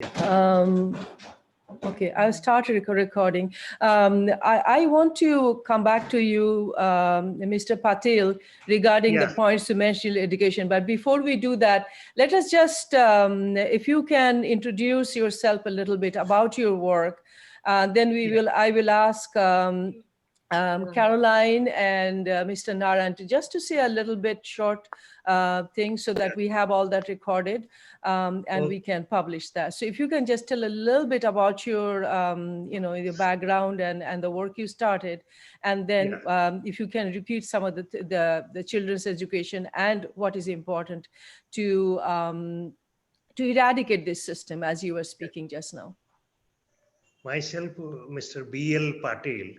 Um, okay, I'll start recording. I want to come back to you, Mr. Patil, regarding the Yeah, points you mentioned education. But before we do that, let us just, if you can introduce yourself a little bit about your work, then yeah, I will ask Caroline and Mr. Naran to just to say a little bit short thing so yeah. that we have all that recorded and we Okay. can publish that. So if you can just tell a little bit about your, your background and the work you started, and then Yeah. if you can repeat some of the children's education and what is important to eradicate this system as you were speaking just now. Myself, Mr. B.L. Patil,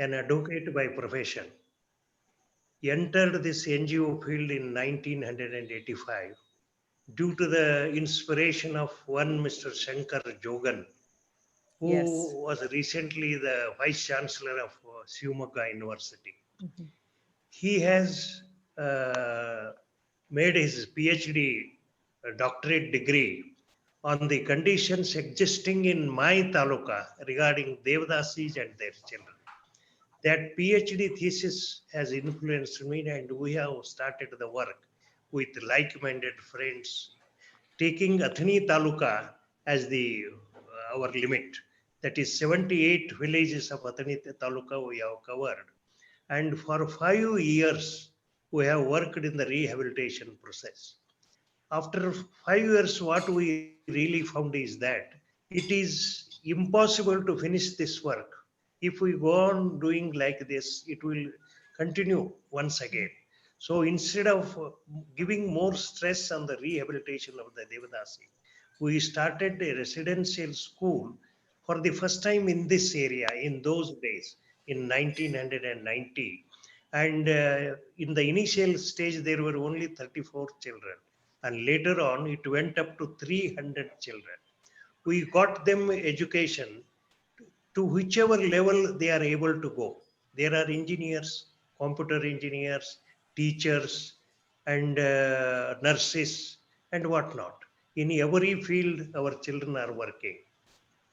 an advocate by profession, entered this NGO field in 1985 due to the inspiration of one Mr. Shankar Jogan, Yes. who was recently the Vice Chancellor of Shivamoga University. He has made his PhD doctorate degree on the conditions existing in my taluka regarding Devadasis and their children. That PhD thesis has influenced me, and we have started the work with like-minded friends, taking Athani Taluka as the our limit. That is 78 villages of Athani Taluka we have covered. And for 5 years, we have worked in the rehabilitation process. After 5 years, what we really found is that it is impossible to finish this work. If we go on doing like this, it will continue once again. So instead of giving more stress on the rehabilitation of the Devadasi, we started a residential school for the first time in this area in those days in 1990. And in the initial stage, there were only 34 children. And later on, it went up to 300 children. We got them education to whichever level they are able to go. There are engineers, computer engineers, teachers, and nurses, and whatnot. In every field, our children are working.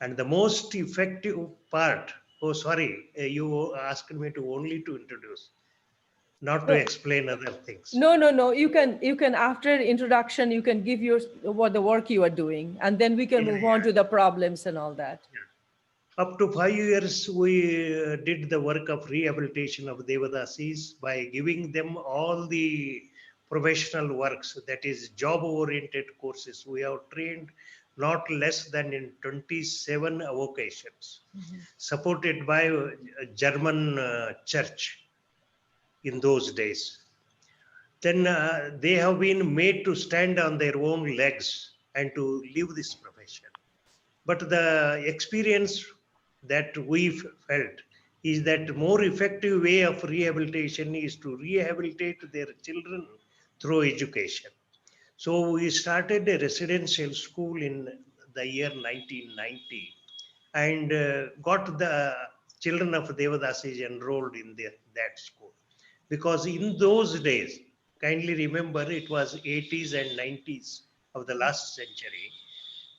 And the most effective part, oh, sorry, you asked me to only to introduce, not to No, explain other things. no. You can after introduction, you can give your what the work you are doing, and then we can Yeah, move on yeah, to the problems and all that. yeah. Up to 5 years, we did the work of rehabilitation of Devadasis by giving them all the professional works, that is, job oriented courses. We have trained not less than in 27 vocations, supported by a German church in those days. Then they have been made to stand on their own legs and to live this profession. But the experience that we felt is that more effective way of rehabilitation is to rehabilitate their children through education. So we started a residential school in the year 1990 and got the children of Devadasis enrolled in that school. Because in those days, kindly remember it was 80s and 90s of the last century.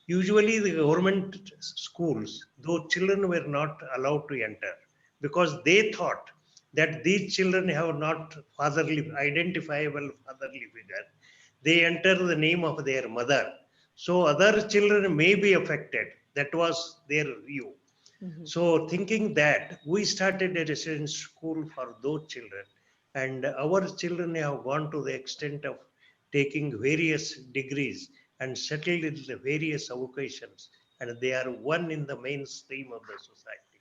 Usually, the government schools, though children were not allowed to enter because they thought that these children have not fatherly, identifiable fatherly figure. They enter the name of their mother. So, other children may be affected. That was their view. So, thinking that, we started a residence school for those children, and our children have gone to the extent of taking various degrees and settled in the various vocations, and they are one in the mainstream of the society.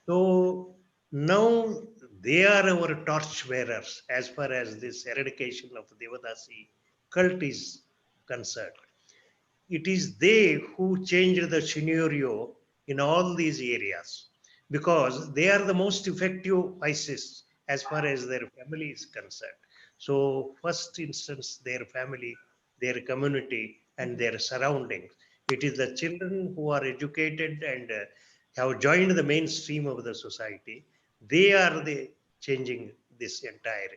So now they are our torch bearers as far as this eradication of Devadasi cult is concerned. It is they who changed the scenario in all these areas because they are the most effective ISIS as far as their family is concerned. So, first instance, their family, their community, and their surroundings. It is the children who are educated and have joined the mainstream of the society. They are the changing this entire.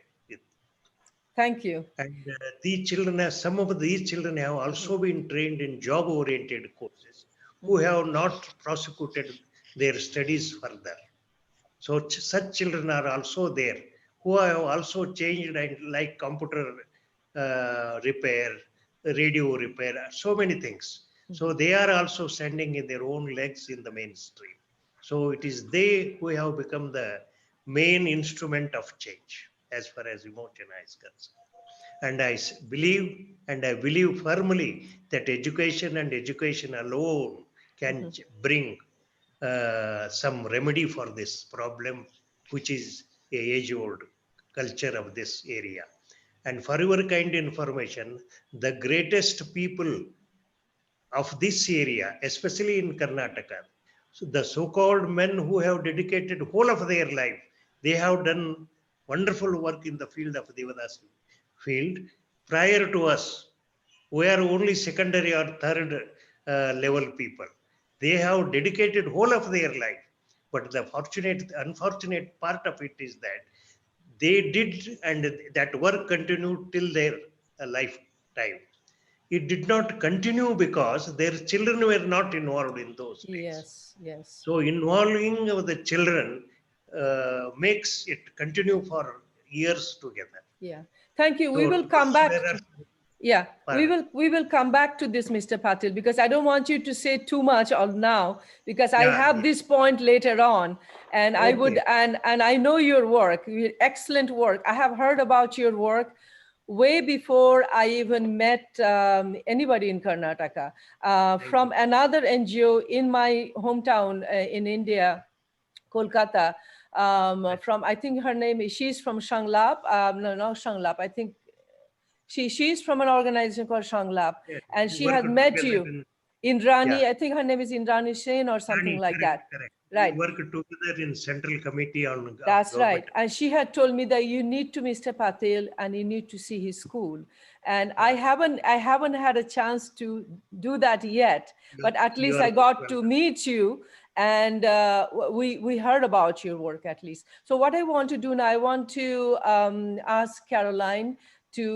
Thank you. And these children, some of these children have also been trained in job-oriented courses who have not prosecuted their studies further. So such children are also there who have also changed, and like computer repair, radio repair, so many things. So they are also standing in their own legs in the mainstream. So it is they who have become the main instrument of change as far as Vimocana is concerned. And believe, and I believe firmly that education and education alone can bring some remedy for this problem, which is a age-old culture of this area. And for your kind information, the greatest people of this area, especially in Karnataka, so the so-called men who have dedicated whole of their life, they have done wonderful work in the field of Devadasi field prior to us. We are only secondary or third level people. They have dedicated whole of their life. But the unfortunate part of it is that they did, and that work continued till their lifetime. It did not continue because their children were not involved in those days. Yes, yes. So involving of the children makes it continue for years together. Yeah. Thank you. We So will to come us, back. there are Yeah, we pardon. will come back to this, Mr. Patil, because I don't want you to say too much on now, because I Yeah, have yeah. this point later on, and I would Okay. and I know your work, your excellent work. I have heard about your work way before I even met anybody in Karnataka, Thank from you. another NGO in my hometown in India, Kolkata. Right. From, I think her name is, she's from Shanglap. No, not Shanglap. I think she's from an organization called Shanglap, Yes, and we she work has met together you. in, yeah, Indrani, I think her name is Indrani Shane or something Rani, like correct, that. correct. We Right. work together in Central Committee on of That's Government. right. And she had told me that you need to Mr. Patel and you need to see his school. And Yeah, I haven't had a chance to do that yet, but at you least are I most got to welcome. meet you, and we heard about your work at least. So what I want to do now, I want to ask Caroline to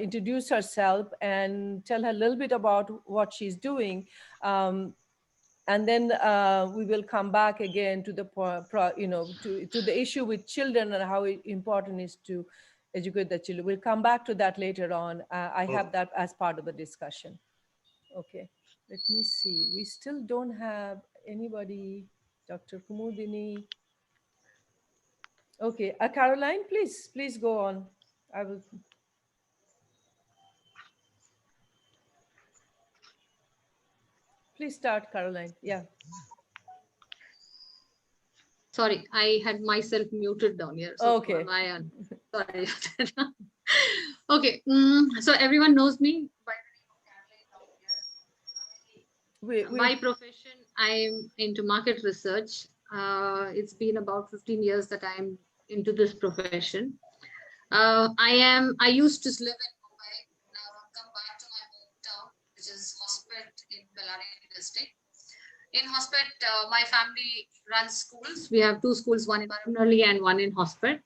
introduce herself and tell her a little bit about what she's doing. And then we will come back again to the to the issue with children and how important it is to educate the children. We'll come back to that later on. I Oh, have that as part of the discussion. Okay, let me see. We still don't have anybody. Dr. Kumudini. Okay, Caroline, please go on. I will. Please start, Caroline. Yeah. Sorry, I had myself muted down here. So Okay. sorry. Okay, so everyone knows me by the name of Caroline down here. By profession, I'm into market research. It's been about 15 years that I'm into this profession. I used to live in Mumbai. Now I've come back to my hometown, which is Hospet in Bellary district. In Hospet, my family runs schools. We have two schools, one in Paramnali and one in Hospet.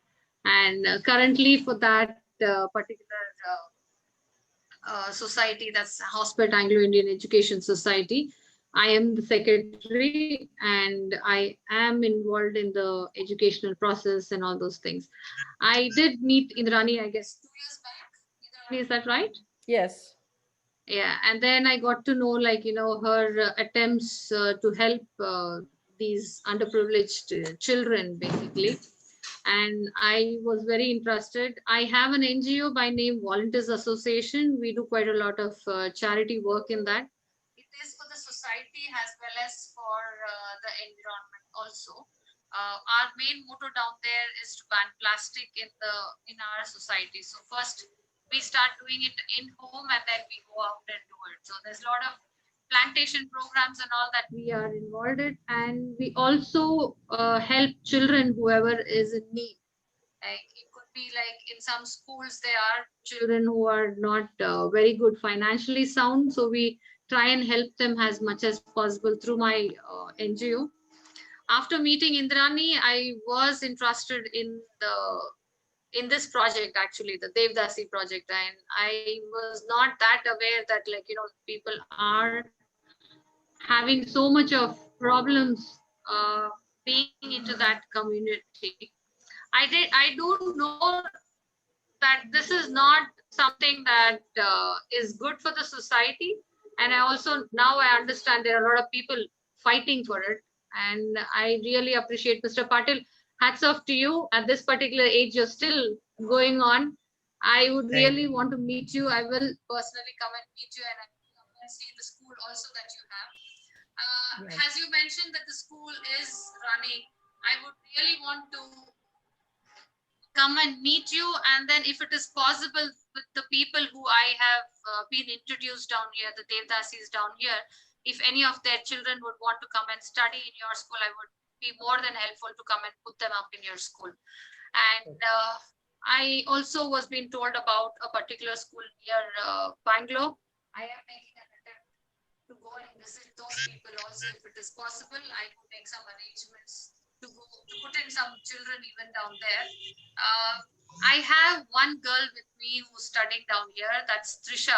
And currently for that particular society, that's Hospet Anglo-Indian Education Society, I am the secretary and I am involved in the educational process and all those things. I did meet Indrani, I guess, 2 years back. Indrani, is that right? Yes. Yeah, and then I got to know, like, her attempts to help these underprivileged children, basically. And I was very interested. I have an NGO by name Volunteers Association. We do quite a lot of charity work in that. It is for the society as well as for the environment also. Our main motto down there is to ban plastic in our society. So first we start doing it in home and then we go out and do it. So there's a lot of plantation programs and all that we are involved in, and we also help children whoever is in need. Like it could be like in some schools there are children who are not very good financially sound, so we try and help them as much as possible through my NGO. After meeting Indrani, I was interested in the in this project, actually, the Devadasi project. And I was not that aware that, like, people are having so much of problems being into that community. I do know that this is not something that is good for the society. And I also now I understand there are a lot of people fighting for it. And I really appreciate Mr. Patil. Hats off to you. At this particular age, you're still going on. I would Thank really want to meet you. I will personally come and meet you, and I will come and see the school also that you have. Yes. As you mentioned that the school is running, I would really want to come and meet you. And then if it is possible with the people who I have been introduced down here, the Devdasis down here, if any of their children would want to come and study in your school, I would be more than helpful to come and put them up in your school. And I also was being told about a particular school near Bangalore. I am making an attempt to go and visit those people also. If it is possible, I would make some arrangements to go to put in some children even down there. I have one girl with me who's studying down here. That's Trisha,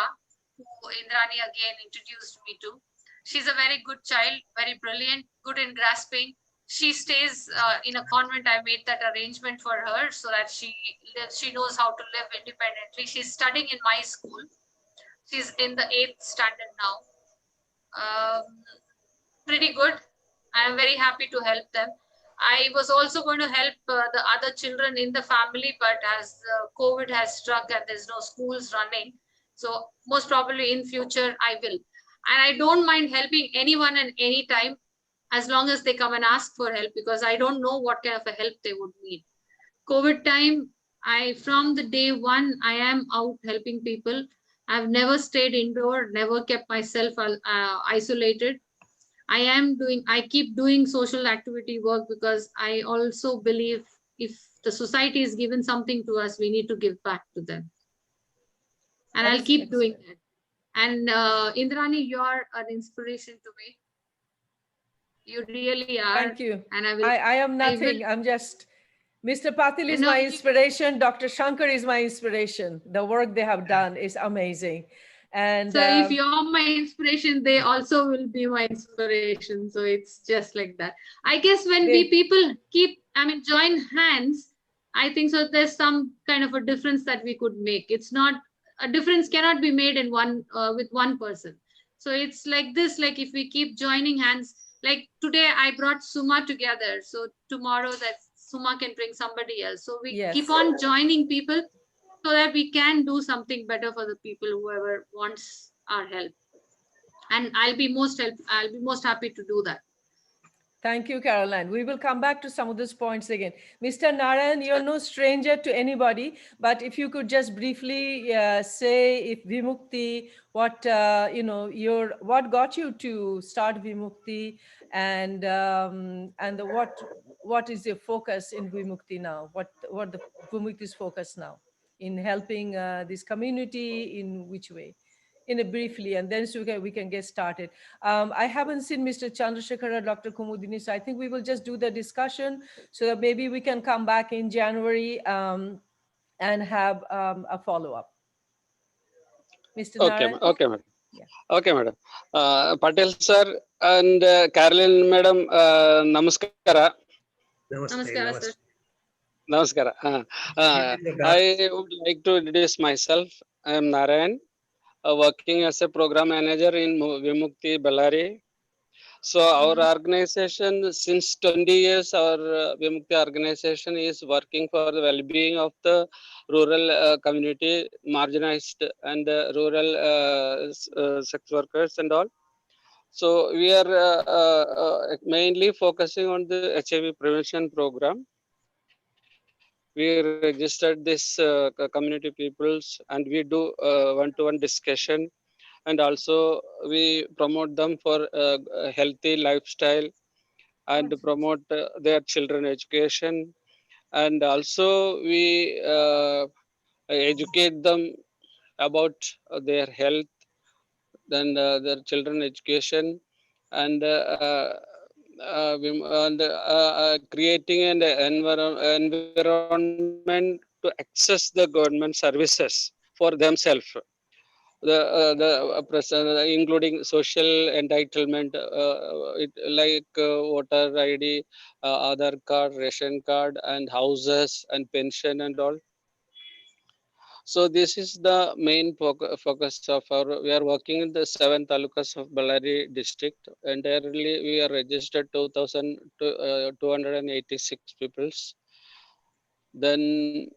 who Indrani again introduced me to. She's a very good child, very brilliant, good in grasping. She stays in a convent. I made that arrangement for her so that she lives, she knows how to live independently. She's studying in my school. She's in the 8th standard now. Um, Pretty good. I am very happy to help them. I was also going to help the other children in the family, but as COVID has struck and there's no schools running, so most probably in future I will. And I don't mind helping anyone and any time, as long as they come and ask for help, because I don't know what kind of a help they would need. COVID time, from the day one, I am out helping people. I've never stayed indoor, never kept myself isolated. I keep doing social activity work because I also believe if the society is given something to us, we need to give back to them. And I'll keep doing Excellent. that. And Indrani, you're an inspiration to me. You really are. Thank you. And I am I will, nothing. I'm just, Mr. Patil is no, my inspiration. Dr. Shankar is my inspiration. The work they have done is amazing. And so if you're my inspiration, they also will be my inspiration. So it's just like that. I guess when we they, people join hands, I think so there's some kind of a difference that we could make. It's not, a difference cannot be made in one with one person. So it's like this, like if we keep joining hands, like today I brought Suma together. So tomorrow that Suma can bring somebody else. So we keep yes. on joining people so that we can do something better for the people whoever wants our help. And I'll be most happy to do that. Thank you, Caroline. We will come back to some of those points again. Mr. Narayan, you're no stranger to anybody, but if you could just briefly say if Vimukti, what what got you to start Vimukti, and what is your focus in Vimukti now? What the Vimukti's focus now in helping this community, in which way? In a briefly, and then so we can get started. I haven't seen Mr. Chandrasekhar or Dr. Kumudini, so I think we will just do the discussion so that maybe we can come back in January and have a follow-up. Mr. Narayan? Okay, madam. Yeah. Okay, madam. Patel sir and Caroline madam, namaskara. Namaste. Namaskara, sir. Namaskara. I would like to introduce myself. I am Narayan, working as a program manager in Vimukti Bellary. So our organization, since 20 years, our Vimukti organization is working for the well-being of the rural community, marginalized and rural sex workers and all. So we are mainly focusing on the HIV prevention program. We registered this community peoples, and we do one-to-one discussion, and also we promote them for a healthy lifestyle and promote their children education, and also we educate them about their health, then their children education, and creating an environment to access the government services for themselves. Including social entitlement, voter ID, Aadhaar card, ration card, and houses and pension and all. So this is the main focus of our. We are working in the 7 talukas of Ballari district. Entirely, we are registered 2,286 peoples. Then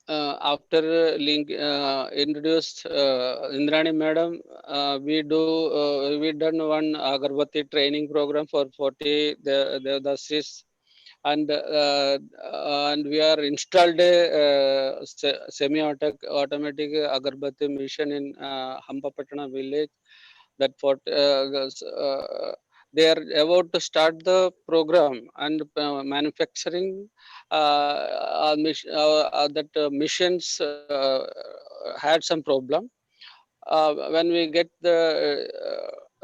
after introduced Indrani madam, we done one Agarbatti training program for 40 Devadasis, and we are installed a semi-automatic Agarbatti mission in Hampapatana village. That for they are about to start the program, and manufacturing that missions had some problem. When we get the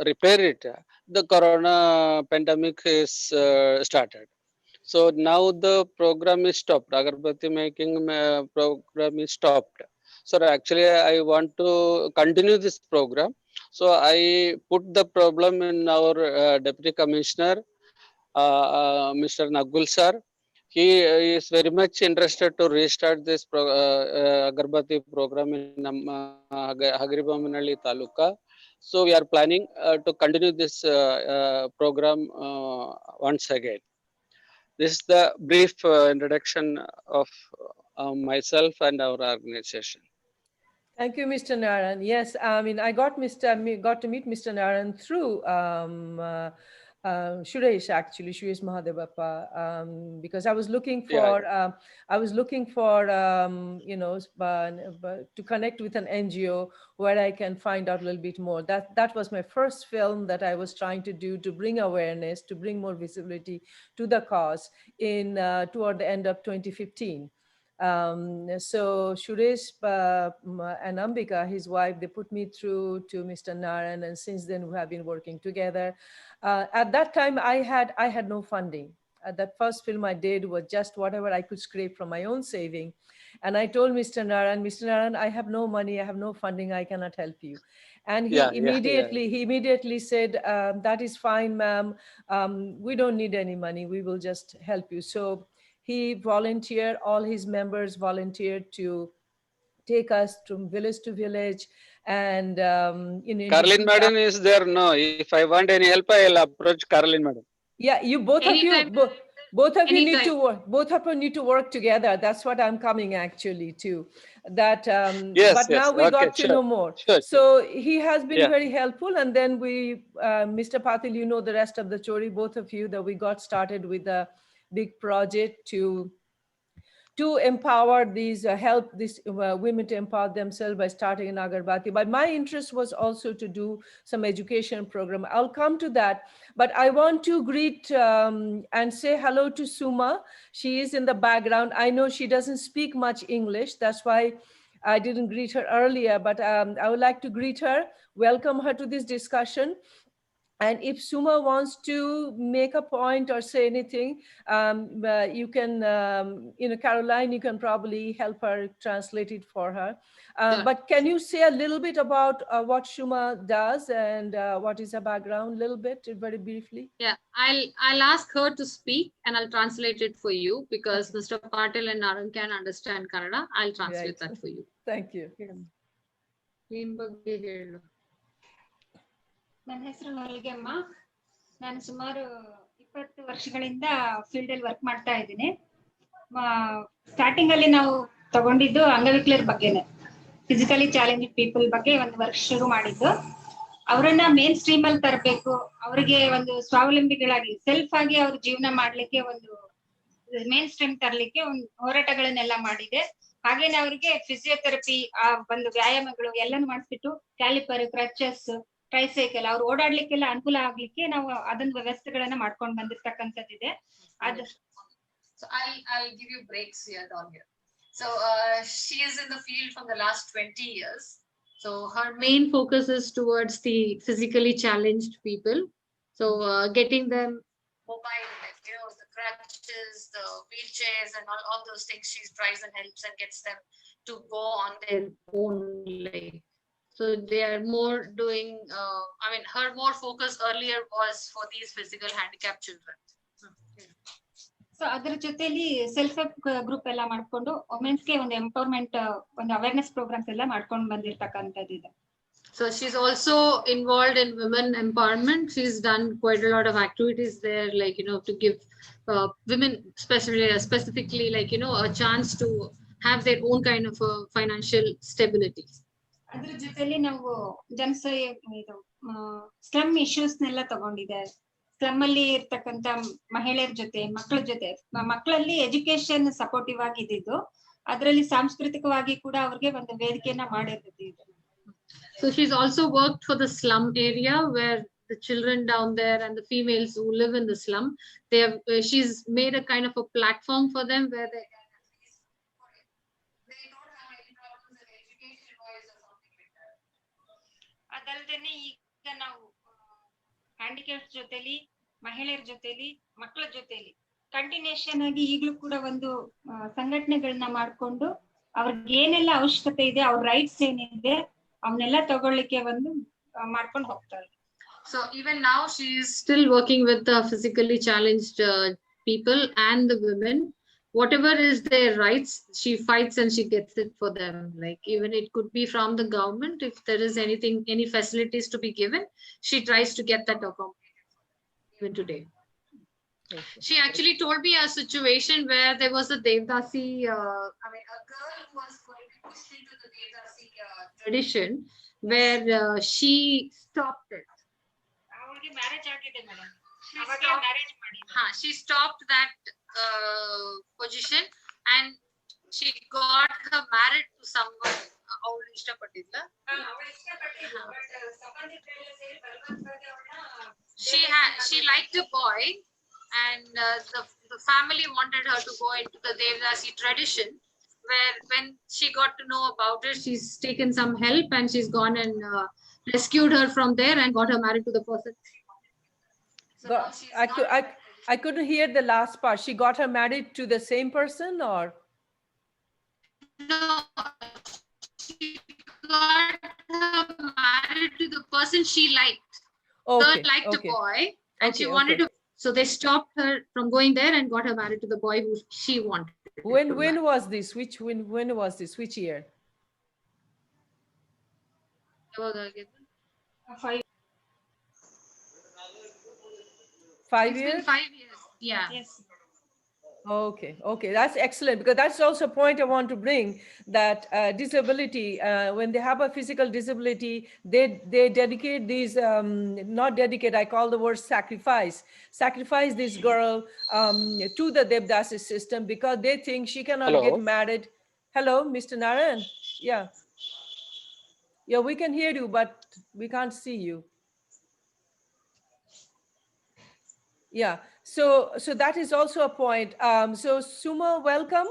repair it, the corona pandemic is started. So now the program is stopped. Agarbatti making program is stopped. So actually, I want to continue this program. So I put the problem in our deputy commissioner, Mr. Nagul sir. He is very much interested to restart this Agarbatti program in Hagribamanalli Taluka. So we are planning to continue this program once again. This is the brief introduction of myself and our organization. Thank you, Mr. Naran. Yes, I mean, I got to meet Mr. Naran through Suresh, actually, Suresh Mahadevappa, because Yeah. I was looking for to connect with an NGO where I can find out a little bit more. That was my first film that I was trying to do to bring awareness, to bring more visibility to the cause in toward the end of 2015. So Suresh and Ambika, his wife, they put me through to Mr. Naran, and since then we have been working together. At that time, I had no funding. That first film I did was just whatever I could scrape from my own saving. And I told Mr. Naran, I have no money, I have no funding, I cannot help you. And Yeah, yeah, yeah. he immediately said, that is fine, ma'am. We don't need any money. We will just help you. So he volunteered, all his members volunteered to take us from village to village and Carlin introduce. Madam is there? No. If I want any help, I'll approach Carlin Madam. Yeah, you both of you, Anytime, both of you need anytime. to work. Both of you need to work together. That's what I'm coming actually to. That, Yes, but now yes. we Okay, got to sure. know more. Sure, sure. So he has been Yeah. very helpful. And then Mr. Patil, you know the rest of the story, both of you, that we got started with a big project to empower these, help these women to empower themselves by starting an Agarbatti. But my interest was also to do some education program. I'll come to that, but I want to greet and say hello to Suma. She is in the background. I know she doesn't speak much English. That's why I didn't greet her earlier, but I would like to greet her, welcome her to this discussion. And if Suma wants to make a point or say anything, you can, Caroline, you can probably help her translate it for her. Sure. But can you say a little bit about what Suma does and what is her background, a little bit, very briefly? Yeah, I'll ask her to speak and I'll translate it for you because Okay. Mr. Patil and Naran can understand Kannada. I'll translate Right. that for you. Thank you. ನಿನ್ ಬಗ್ಗೆ ಹೇಳು. ನನ್ನ ಹೆಸರು ನಲ್ಗೆಮ್ಮ. ನಾನು ಸುಮಾರು 20 ವರ್ಷಗಳಿಂದ field ಅಲ್ಲಿ work ಮಾಡ್ತಾ ಇದ್ದೀನಿ. ಸ್ಟಾರ್ಟಿಂಗ್ ಅಲ್ಲಿ ನಾವು ತಗೊಂಡಿದ್ದು ಅಂಗವಿಕಲರ ಬಗ್ಗೆನೆ, ಫಿಸಿಕಲಿ ಚಾಲೆಂಜ್ಡ್ ಪೀಪಲ್ ಬಗ್ಗೆ ಒಂದು ವರ್ಕ್ ಶುರು ಮಾಡಿದ್ದು. ಅವರನ್ನ ಮೇನ್ ಸ್ಟ್ರೀಮ್ ಅಲ್ಲಿ ತರಬೇಕು, ಅವರಿಗೆ ಒಂದು ಸ್ವಾವಲಂಬಿಗಳಾಗಿ ಸೆಲ್ಫ್ ಆಗಿ ಅವ್ರ ಜೀವನ ಮಾಡ್ಲಿಕ್ಕೆ ಒಂದು ಮೇನ್ ಸ್ಟ್ರೀಮ್ ತರಲಿಕ್ಕೆ ಒಂದು ಹೋರಾಟಗಳನ್ನೆಲ್ಲ ಮಾಡಿದೆ. ಹಾಗೇನೆ ಅವರಿಗೆ ಫಿಸಿಯೋಥೆರಪಿ, ಆ ಒಂದು ವ್ಯಾಯಾಮಗಳು ಎಲ್ಲಾನು ಮಾಡಿಸ್ಬಿಟ್ಟು ಕ್ಯಾಲಿಪರ್, ಕ್ರಚಸ್, ಟ್ರೈಸೈಕಲ್ ಅವ್ರು ಓಡಾಡ್ಲಿಕ್ಕೆಲ್ಲ ಅನುಕೂಲ ಆಗ್ಲಿಕ್ಕೆ ನಾವು ಅದನ್ನ ವ್ಯವಸ್ಥೆಗಳನ್ನ ಮಾಡ್ಕೊಂಡು ಬಂದಿರ್ತಕ್ಕಂಥದ್ದಿದೆ. ಅದು So I'll give you breaks here down here. So she is in the field from the last 20 years. So her main focus is towards the physically challenged people. So getting them mobile, crutches, the wheelchairs, and all those things. She tries and helps and gets them to go on their own. Like, so they are more doing. I mean, her more focus earlier was for these physical handicapped children. So ಅದ್ರ ಜೊತೆಲಿ self help group ಎಲ್ಲ ಮಾಡ್ಕೊಂಡು ವುಮೆನ್ಸ್ಗೆ ಒಂದು empowerment ಒಂದು awareness programmes ಎಲ್ಲ ಮಾಡ್ಕೊಂಡು ಬಂದಿರ್ತಕ್ಕಂಥದ್ದು ಇದೆ. So she's also involved in women empowerment. She's done quite a lot of activities there, like, to give women specifically, like, a chance to have their own kind of financial stability. ಅದ್ರ ಜೊತೆಲಿ ನಾವು ಇದು slum ಇಶ್ಯೂಸ್ನೆಲ್ಲ ತಗೊಂಡಿದೆ. Slum ಅಲ್ಲಿ ಇರ್ತಕ್ಕಂತ ಮಹಿಳೆಯರ ಜೊತೆ ಮಕ್ಕಳಲ್ಲಿ ಎಜುಕೇಶನ್ ಸಪೋರ್ಟಿವ್ ಆಗಿ ಇದ್ದಿದ್ದು, ಅದರಲ್ಲಿ ಸಾಂಸ್ಕೃತಿಕವಾಗಿ ಕೂಡ ಅವ್ರಿಗೆ ಒಂದು ವೇದಿಕೆಯನ್ನ ಮಾಡಿರ್ತದೆ. So she's also worked for the slum area where the children down there and the females who live in the slum, she's made a kind of a platform for them where they can at least, they don't have any problems in education wise or something like that. ಅದಲ್ದೇನೆ ಈಗ ನಾವು handicaps ಜೊತೆಲಿ ಮಹಿಳೆಯರ ಜೊತೆಲಿ ಮಕ್ಕಳ ಜೊತೆಲಿ continuation ಆಗಿ ಈಗಲೂ ಕೂಡ ಒಂದು ಸಂಘಟನೆಗಳನ್ನ ಮಾಡ್ಕೊಂಡು ಅವ್ರಿಗೆ ಏನೆಲ್ಲ ಅವಶ್ಯಕತೆ ಇದೆ, ಅವ್ರ ರೈಟ್ಸ್ ಏನಿದೆ ಅವನ್ನೆಲ್ಲ ತಗೊಳ್ಳಿಕ್ಕೆ ಒಂದು ಮಾಡ್ಕೊಂಡು ಹೋಗ್ತಾರೆ. So even now she is still working with the physically challenged people and the women. Whatever is their rights, she fights and she gets it for them. Like, even it could be from the government, if there is anything, any facilities to be given, she tries to get that accommodated even today. She actually told me a situation where there was a Devadasi, a girl who was going to push into the Devadasi tradition, where she stopped it. She stopped that position and she got her married to someone. She liked a boy, and the family wanted her to go into the Devadasi tradition, where when she got to know about it, she's taken some help and she's gone and rescued her from there and got her married to the person. So I couldn't hear the last part. She got her married to the same person, or? No, she got her married to the person she liked. Okay, Girl liked okay. a boy and Okay, she wanted okay. to, so they stopped her from going there and got her married to the boy who she wanted. When was this? When was this? Which year? 5 It's years? been 5 years. Yeah. Yes. Okay, that's excellent, because that's also a point I want to bring, that disability, when they have a physical disability, they dedicate these, not dedicate, I call the word sacrifice this girl to the Devadasi system, because they think she cannot get married. Hello, Mr. Narayan. Yeah, we can hear you, but we can't see you. Yeah, so that is also a point. So Suma, welcome.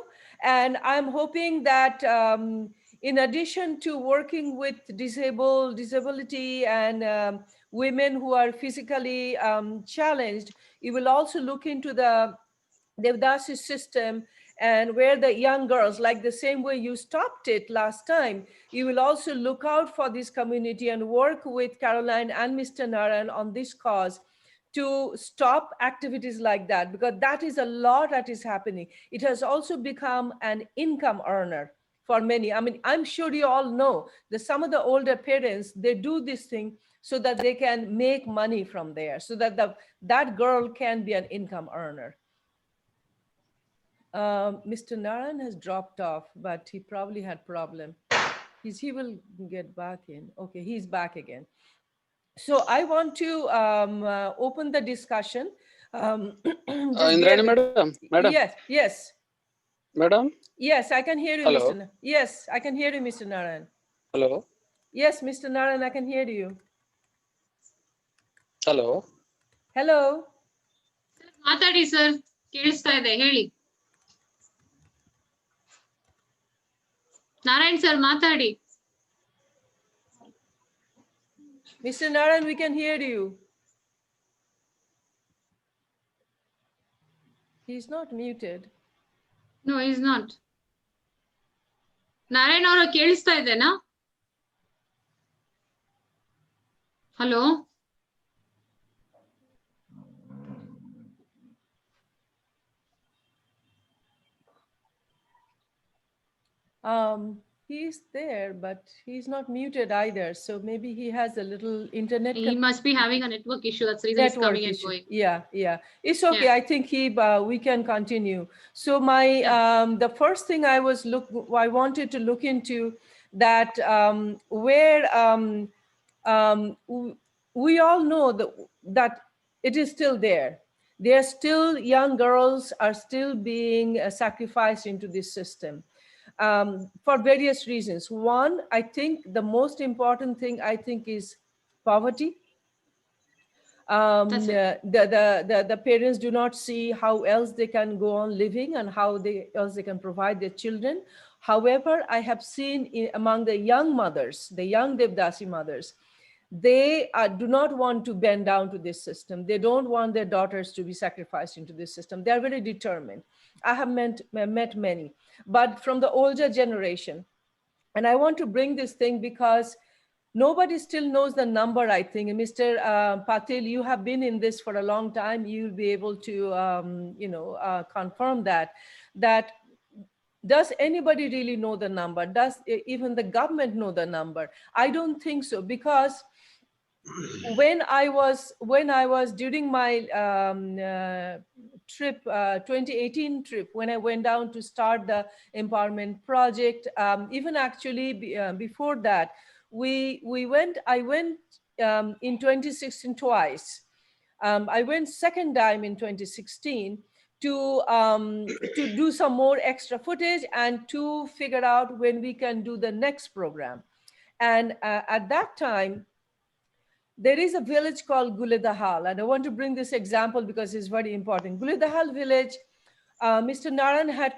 And I'm hoping that in addition to working with disability and women who are physically challenged, you will also look into the Devadasi system, and where the young girls, like the same way you stopped it last time, you will also look out for this community and work with Caroline and Mr. Narayan on this cause, to stop activities like that, because that is a lot that is happening. It has also become an income earner for many. I mean, I'm sure you all know that some of the older parents, they do this thing so that they can make money from there, so that that girl can be an income earner. Mr. Narayan has dropped off, but he probably had problem. He will get back in. Okay, he's back again. So I want to open the discussion. Indrani madam. Yes. Madam. Yes, I can hear you, Hello. Mr. Yes, I can hear you, Mr. Narayan. Hello. Yes, Mr. Narayan, I can hear you. Hello. Hello. ಮಾತಾಡಿ sir, ಕೇಳಿಸ್ತಾ ಇದೆ, ಹೇಳಿ. Narayan sir ಮಾತಾಡಿ. Mr. Narayan, we can hear you. He's not muted. No, he's not. Narayan ಅವರ ಕೇಳಿಸ್ತಾ ಇದೆನಾ? Hello. He's there, but he's not muted either. So maybe he has a little internet. He must be having a network issue. That's the reason he's coming and going. Yeah. It's okay. Yeah. I think we can continue. So my the first thing I wanted to look into that where we all know that it is still there. There are still young girls are still being sacrificed into this system. For various reasons. One, I think the most important thing is poverty. The parents do not see how else they can go on living and how else they can provide their children. However, I have seen among the young mothers, the young Devadasi mothers, they do not want to bend down to this system. They don't want their daughters to be sacrificed into this system. They are very determined. I have met many, but from the older generation. And I want to bring this thing because nobody still knows the number, I think. And Mr. Patil, you have been in this for a long time. You'll be able to, confirm that does anybody really know the number? Does even the government know the number? I don't think so, because when I was during my trip, 2018 trip, when I went down to start the empowerment project, even actually before that, I went in 2016 twice. I went second time in 2016 to do some more extra footage and to figure out when we can do the next program. And at that time, there is a village called Guledahal, and I want to bring this example because it's very important. Guledahal village, Mr. Naran had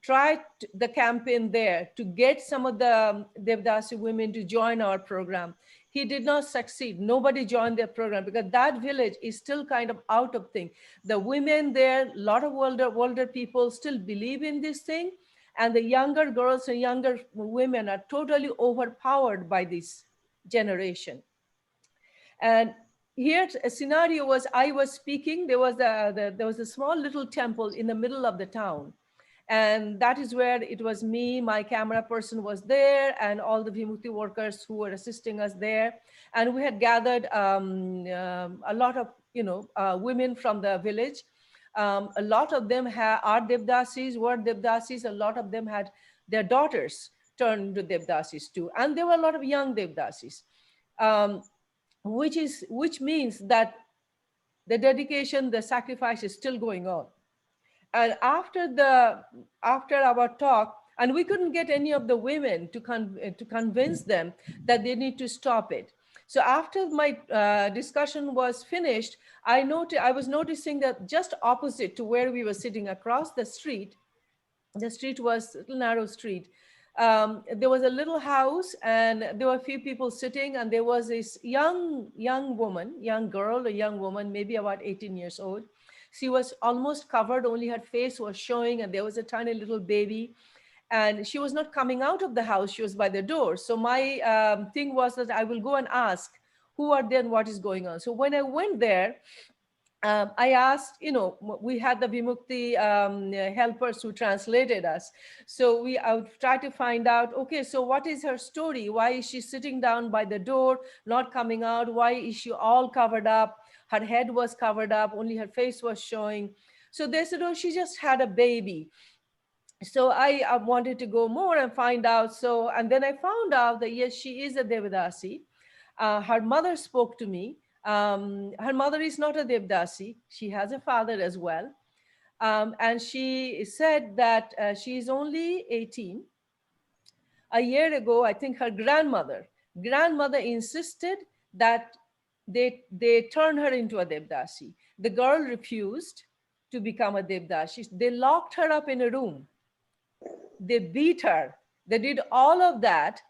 tried the campaign there to get some of the Devadasi women to join our program. He did not succeed. Nobody joined their program because that village is still kind of out of thing. The women there, a lot of older people still believe in this thing, and the younger girls and younger women are totally overpowered by this generation. And here a scenario was, I was speaking, there was a small little temple in the middle of the town. And that is where it was me, my camera person was there, and all the Vimukti workers who were assisting us there. And we had gathered a lot of women from the village. A lot of them were Devdasis. A lot of them had their daughters turned into Devdasis too. And there were a lot of young Devdasis. Which means that the dedication, the sacrifice is still going on. And after our talk, and we couldn't get any of the women to convince them that they need to stop it. So after my discussion was finished, I was noticing that just opposite to where we were sitting across the street was a little narrow street. There was a little house, and there were a few people sitting, and there was this young woman, maybe about 18 years old. She was almost covered, only her face was showing, and there was a tiny little baby. And she was not coming out of the house, she was by the door. So my thing was that I will go and ask who are there and what is going on. So when I went there, I asked, we had the Vimukti helpers who translated us. So I would try to find out, okay, so what is her story? Why is she sitting down by the door, not coming out? Why is she all covered up? Her head was covered up, only her face was showing. So they said, oh, she just had a baby. So I wanted to go more and find out. And then I found out that, yes, she is a Devadasi. Her mother spoke to me. Her mother is not a Devadasi. She has a father as well. And she said that she is only 18. A year ago, I think her grandmother insisted that they turn her into a Devadasi. The girl refused to become a Devadasi. They locked her up in a room. They beat her. They did all of that,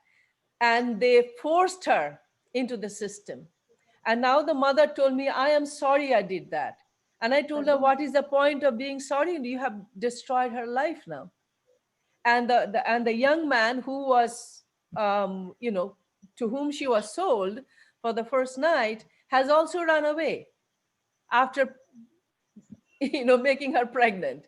and they forced her into the system. And now the mother told me, I am sorry I did that. And I told her, what is the point of being sorry? You have destroyed her life now. And the young man who was, to whom she was sold for the first night has also run away after, making her pregnant.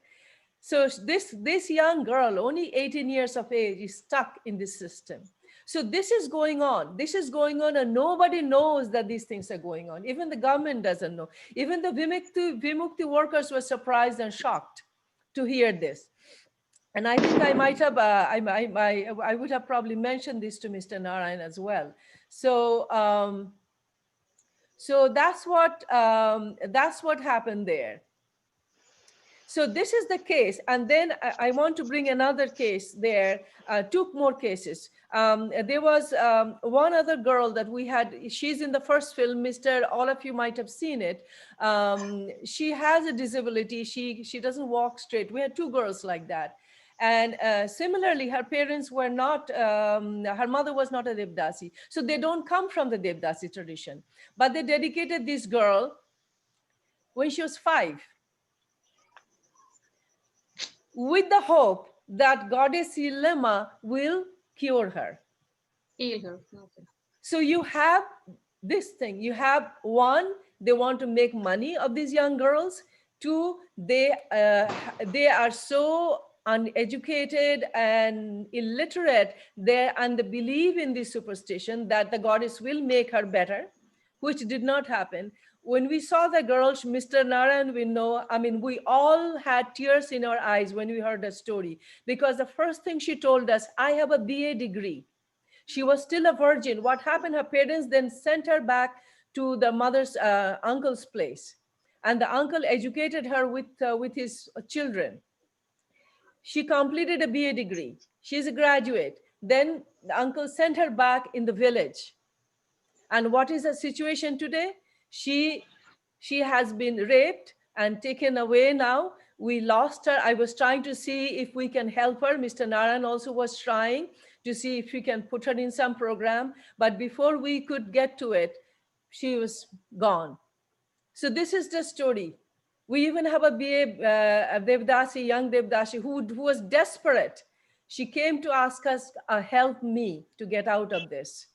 So this young girl, only 18 years of age, is stuck in this system. So this is going on. This is going on, and nobody knows that these things are going on. Even the government doesn't know. Even the Vimukti workers were surprised and shocked to hear this. And I think I might have, I would have probably mentioned this to Mr. Narayan as well. So, so that's what happened there. So this is the case. And then I want to bring another case there, two more cases. There was one other girl that we had, she's in the first film, all of you might have seen it. She has a disability, she doesn't walk straight. We had two girls like that. And similarly, her parents were not, her mother was not a Devadasi. So they don't come from the Devadasi tradition. But they dedicated this girl when she was 5, with the hope that Goddess Lema will cure her. Heal her. Okay. So you have this thing. You have, one, they want to make money of these young girls. Two, they are so uneducated and illiterate there, and they believe in this superstition that the goddess will make her better, which did not happen. When we saw the girls, Mr. Narayan, we know, I mean, we all had tears in our eyes when we heard the story, because the first thing she told us, I have a BA degree. She was still a virgin. What happened? Her parents then sent her back to the mother's uncle's place. And the uncle educated her with his children. She completed a BA degree. She's a graduate. Then the uncle sent her back in the village. And what is the situation today? She has been raped and taken away now. We lost her. I was trying to see if we can help her. Mr. Narayan also was trying to see if we can put her in some program. But before we could get to it, she was gone. So this is the story. We even have a Devadasi, young Devadasi, who was desperate. She came to ask us, help me to get out of this.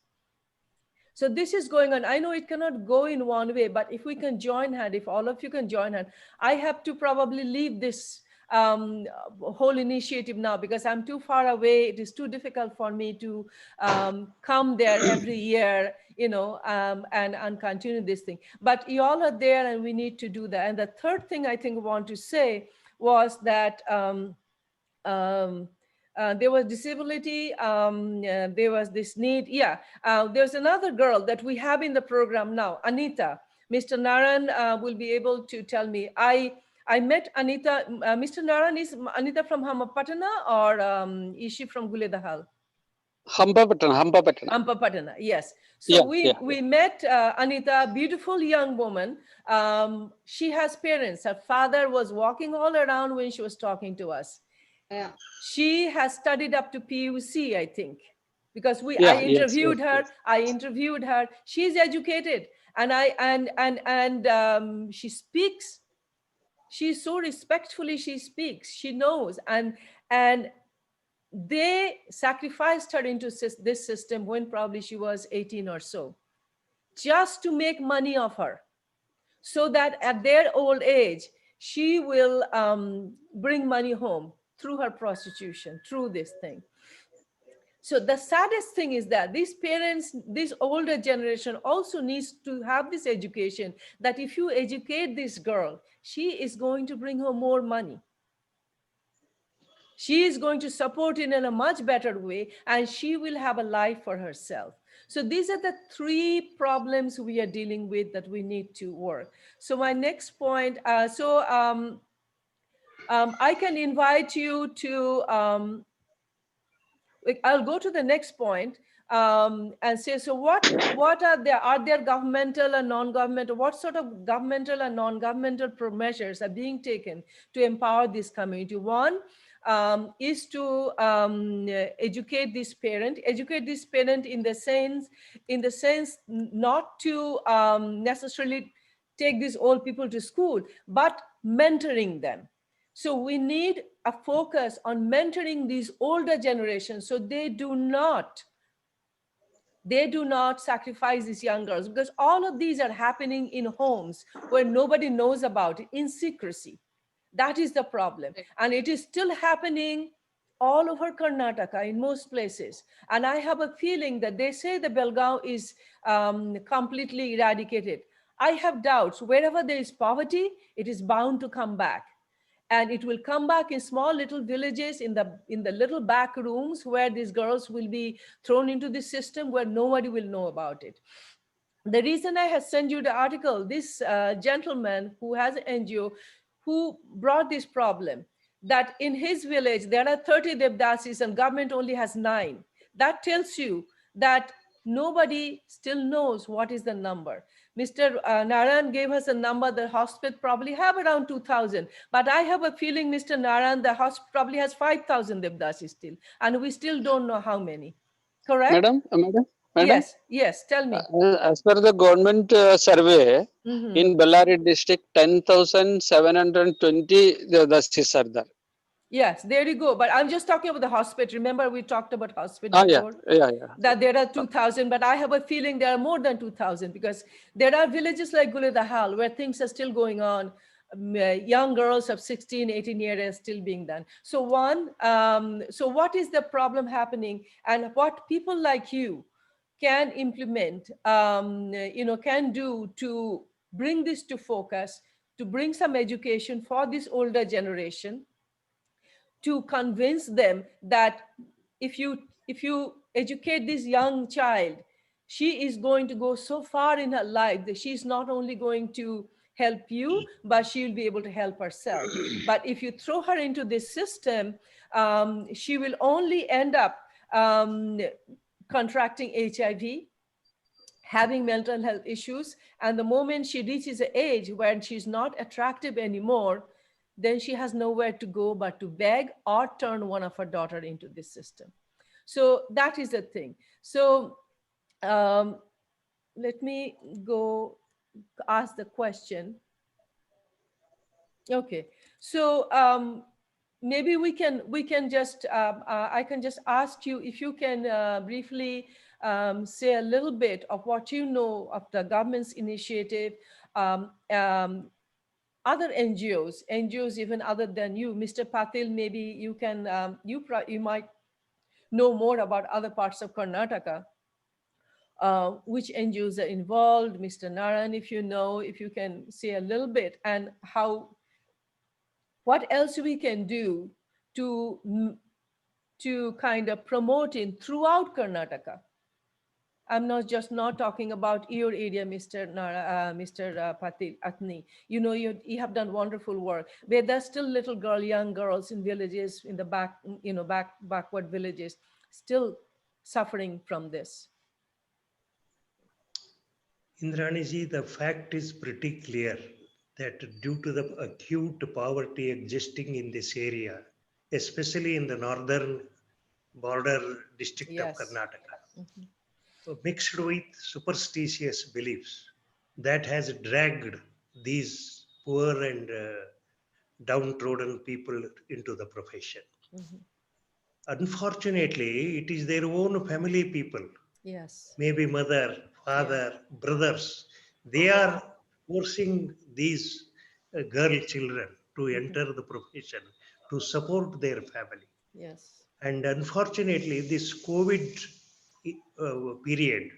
So this is going on. I know it cannot go in one way, but if we can join hand, if all of you can join hand, I have to probably leave this whole initiative now because I'm too far away. It is too difficult for me to come there every year, and continue this thing. But you all are there and we need to do that. And the third thing I think I want to say was that there was disability, there was this need. Yeah, there's another girl that we have in the program now, Anita. Mr. Narayan will be able to tell me. I met Anita. Mr. Narayan, is Anita from Hampapatana or is she from Guledahal? Hampapatana, yes. So yeah, we met Anita, beautiful young woman. She has parents. Her father was walking all around when she was talking to us. Yeah. She has studied up to PUC, I think, because I interviewed her. Yes. I interviewed her. She's educated, and she speaks. She's so respectfully she speaks. She knows, and they sacrificed her into this system when probably she was 18 or so, just to make money of her, so that at their old age she will bring money home through her prostitution, through this thing. So the saddest thing is that these parents, this older generation also needs to have this education, that if you educate this girl, she is going to bring home more money. She is going to support it in a much better way, and she will have a life for herself. So these are the three problems we are dealing with that we need to work. So my next point, I can invite you to, I'll go to the next point and say, so what are there governmental and non-governmental, what sort of governmental and non-governmental measures are being taken to empower this community? One is to educate this parent in the sense not to necessarily take these old people to school, but mentoring them. So we need a focus on mentoring these older generations so they do not sacrifice these young girls, because all of these are happening in homes where nobody knows about it, in secrecy. That is the problem. And it is still happening all over Karnataka in most places. And I have a feeling that they say the Belgaum is completely eradicated. I have doubts. Wherever there is poverty, it is bound to come back. And it will come back in small little villages, in the little back rooms where these girls will be thrown into the system where nobody will know about it. The reason I have sent you the article, this gentleman who has an NGO who brought this problem, that in his village there are 30 Devdasis and government only has 9. That tells you that nobody still knows what is the number. Mr. Naran gave us a number. The hospital probably have around 2,000, but I have a feeling, Mr. Naran, the hospital probably has 5,000 Devdasis still, and we still don't know how many. Correct? Madam. Yes, tell me. As per the government survey, in Bellary district, 10,720 Devadasis are there. Yes, there you go. But I'm just talking about the hospital. Remember, we talked about hospital before? Yeah. That there are 2,000, but I have a feeling there are more than 2,000, because there are villages like Gulidahal where things are still going on. Young girls of 16, 18 years are still being done. So so what is the problem happening, and what people like you can implement, can do to bring this to focus, to bring some education for this older generation, to convince them that if you educate this young child, she is going to go so far in her life that she's not only going to help you, but she'll be able to help herself. But if you throw her into this system, she will only end up contracting HIV, having mental health issues. And the moment she reaches an age when she's not attractive anymore, then she has nowhere to go but to beg or turn one of her daughter into this system. So that is the thing. So let me go ask the question. Okay, so maybe we can just I can just ask you if you can briefly say a little bit of what you know of the government's initiative, other NGOs even other than you, Mr. Patil. Maybe you can you might know more about other parts of Karnataka. Which NGOs are involved, Mr. Naran, if you can say a little bit, and what else we can do to kind of promote it throughout Karnataka. I'm not talking about your area, Mr. Patil Atni. You have done wonderful work. But there's still young girls in villages, in the backward villages, still suffering from this. Indraniji, the fact is pretty clear that due to the acute poverty existing in this area, especially in the northern border district of Karnataka, mixed with superstitious beliefs, that has dragged these poor and downtrodden people into the profession. Unfortunately, it is their own family people. Yes. Maybe mother, father, brothers. They are forcing these girl children to enter the profession to support their family. Yes. And unfortunately, this COVID period,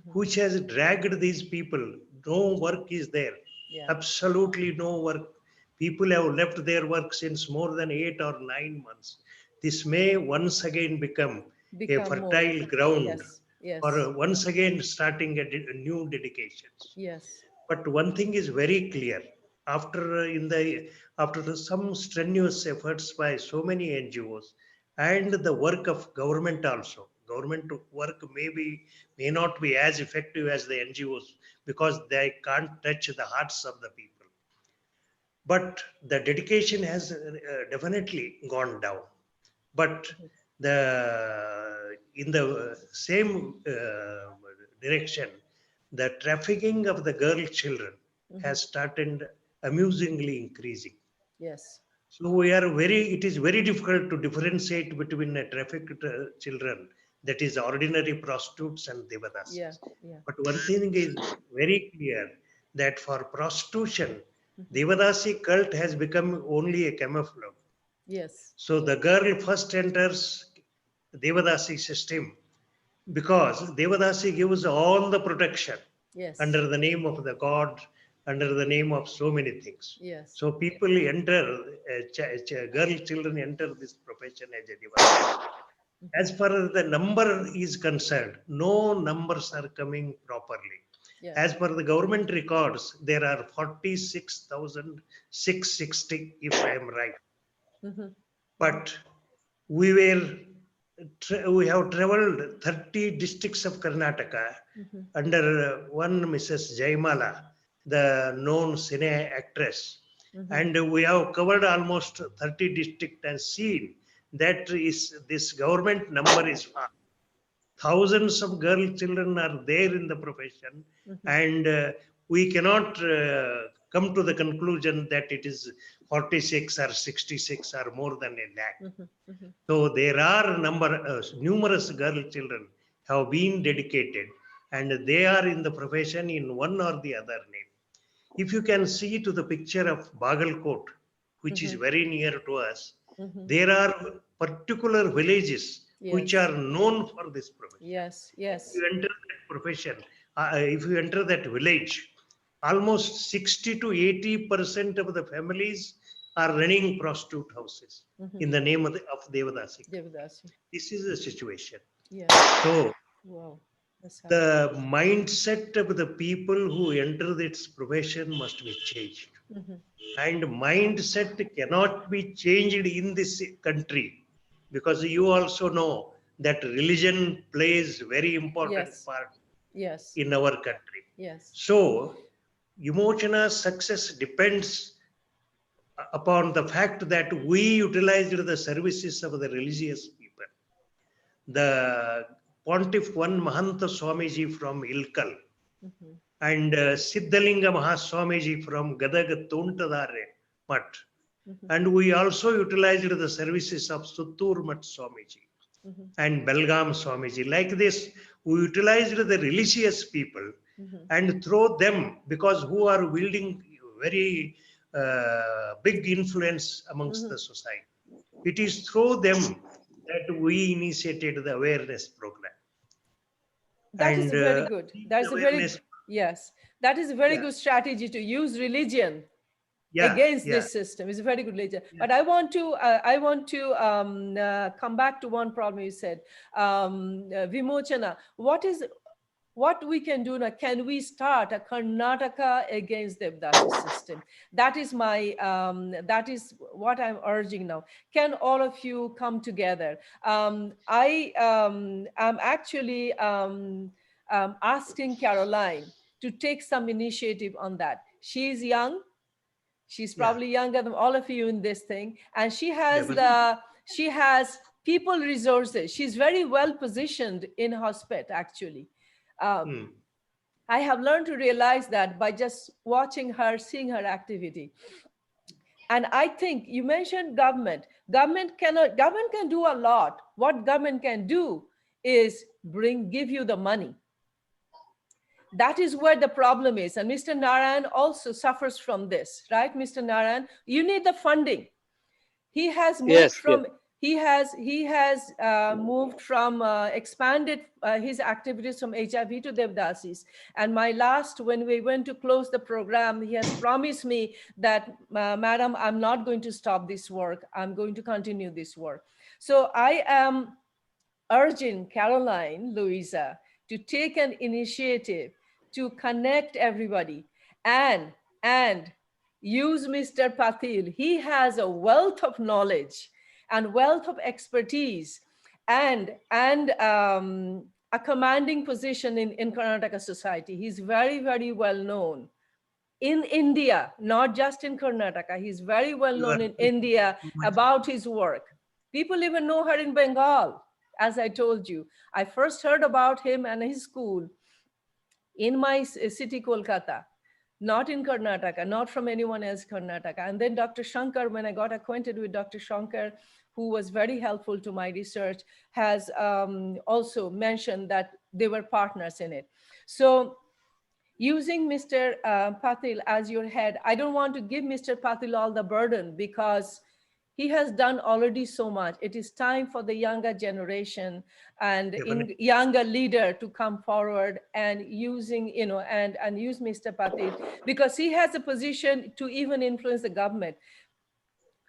which has dragged these people, no work is there. Yeah. Absolutely no work. People have left their work since more than 8 or 9 months. This may once again become a fertile more. ground Yes. for once again starting a new dedications. Yes. But one thing is very clear: after some strenuous efforts by so many NGOs and the work of government also, government work may not be as effective as the NGOs because they can't touch the hearts of the people. But the dedication has definitely gone down. But in the same direction, the trafficking of the girl children has started amusingly increasing. Yes. So it is very difficult to differentiate between a trafficked children, that is ordinary prostitutes and Yeah. devadasis. Yeah. But one thing is very clear, that for prostitution, Mhm. devadasi cult has become only a camouflage. Yes. So the girl first enters devadasi system because devadasi gives all the protection Yes. under the name of the god, under the name of so many things. Yes. So people enter, girl children enter this profession as a devadasi. Mhm. As far as the number is concerned, no numbers are coming properly. Yeah. As per the government records, there are 46,660, if I am right. Mhm. But we we have traveled 30 districts of Karnataka Mhm. under one Mrs. Jaimala, the known cine actress. Mhm. And we have covered almost 30 districts and seen that is this government number is far. Thousands of girl children are there in the profession, Mhm. and we cannot come to the conclusion that it is 46 or 66 or more than a lakh. Mhm. Mhm. So there are numerous girl children have been dedicated, and they are in the profession in one or the other name. If you can see to the picture of Bagalkot, which is Mhm. very near to us, Mhm. there are particular villages which Yes. are known for this profession. Yes. If Yes. you enter that profession, if you enter that village, almost 60 to 80% of the families are running prostitute houses Mhm. in the name of Devadasi. Devadasi. This is the situation. Yeah. So Wow. That's hard. the mindset of the people who enter this profession must be changed. Mhm. And mindset cannot be changed in this country, because you also know that religion plays very important Yes. part Yes. in our country. Yes. So Emotional success depends upon the fact that we utilized the services of the religious people. The Pontiff One Mahanta Swamiji from Ilkal Mhm. and Siddhalinga Mahaswamiji from Gadag Tontadare Mat. Mhm. And we also utilized the services of Suttur Mat Swamiji Mhm. and Belgaum Swamiji. Like this, we utilized the religious people Mhm. and throw them, because who are wielding very big influence amongst Mhm. the society. It is through them that we initiated the awareness program. That is And very good. That these is a very, awareness, yes. That is a very yeah, good strategy to use religion yeah, against yeah, this system. It's a very good religion. yeah. But I want to come back to one problem you said, Vimochana. What we can do now? Can we start a Karnataka against the Devadasi system? That is that is what I'm urging now. Can all of you come together? I am actually asking Caroline to take some initiative on that. She's young. She's Yeah, probably younger than all of you in this thing, and definitely. she has people resources. She's very well positioned in hospital actually. Um, Hmm. I have learned to realize that by just watching her, seeing her activity. And I think you mentioned government. Government can do a lot. What government can do is give you the money. That is where the problem is. And Mr. Narayan also suffers from this, right? Mr. Narayan, you need the funding. He has moved Yes, yes. from moved from expanded his activities from HIV to Devdasis. And my last, when we went to close the program, he has promised me that, Madam, I'm not going to stop this work. I'm going to continue this work. So I am urging Caroline, Louisa, to take an initiative to connect everybody and and use Mr. Patil. He has a wealth of knowledge and wealth of expertise and a commanding position in Karnataka society. He's very, very well known in India, not just in Karnataka. He's very well You are known in India too much. about his work. People even know her in Bengal, as I told you. I first heard about him and his school in my city, Kolkata. not in Karnataka, not from anyone else Karnataka. And then Dr. Shankar, when I got acquainted with Dr. Shankar, who was very helpful to my research, has also mentioned that they were partners in it. So using Mr. Patil as your head, I don't want to give Mr. Patil all the burden because he has done already so much. It is time for the younger generation and younger leader to come forward and using, and use Mr. Patil because he has a position to even influence the government.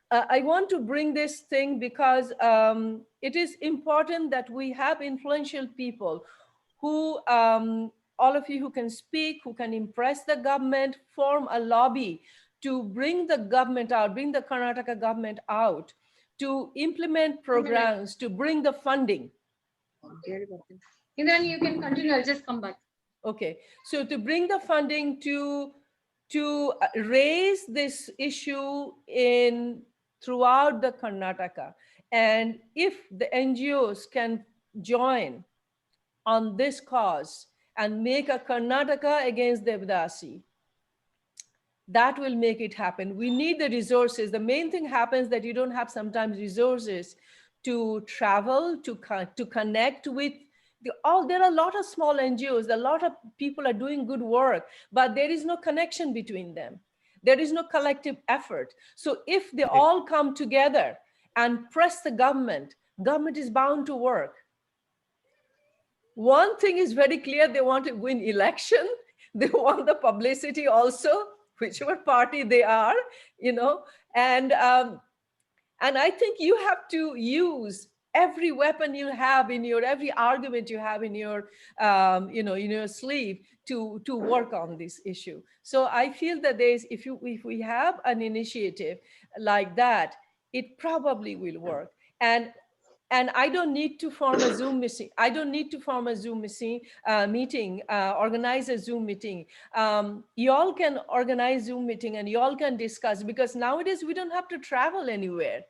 I want to bring this thing because it is important that we have influential people who, all of you who can speak, who can impress the government, form a lobby to bring the government out, bring the Karnataka government out, to implement programs, to bring the funding. And then you can continue, I'll just come back. Okay, so to bring the funding to raise this issue in throughout the Karnataka. And if the NGOs can join on this cause and make a Karnataka against Devadasi, that will make it happen. We need the resources. The main thing happens that you don't have sometimes resources to travel, to connect with there are a lot of small NGOs, a lot of people are doing good work, but there is no connection between them. There is no collective effort. So if they all come together and press the government is bound to work. One thing is very clear, they want to win election. They want the publicity also, whichever party they are, and I think you have to use every weapon you have in your, every argument you have in your, in your sleeve to work on this issue. So I feel that if we have an initiative like that, it probably will work. And I don't need to form a Zoom meeting. I don't need to form a Zoom meeting, organize a Zoom meeting. You all can organize Zoom meeting and you all can discuss, because nowadays we don't have to travel anywhere.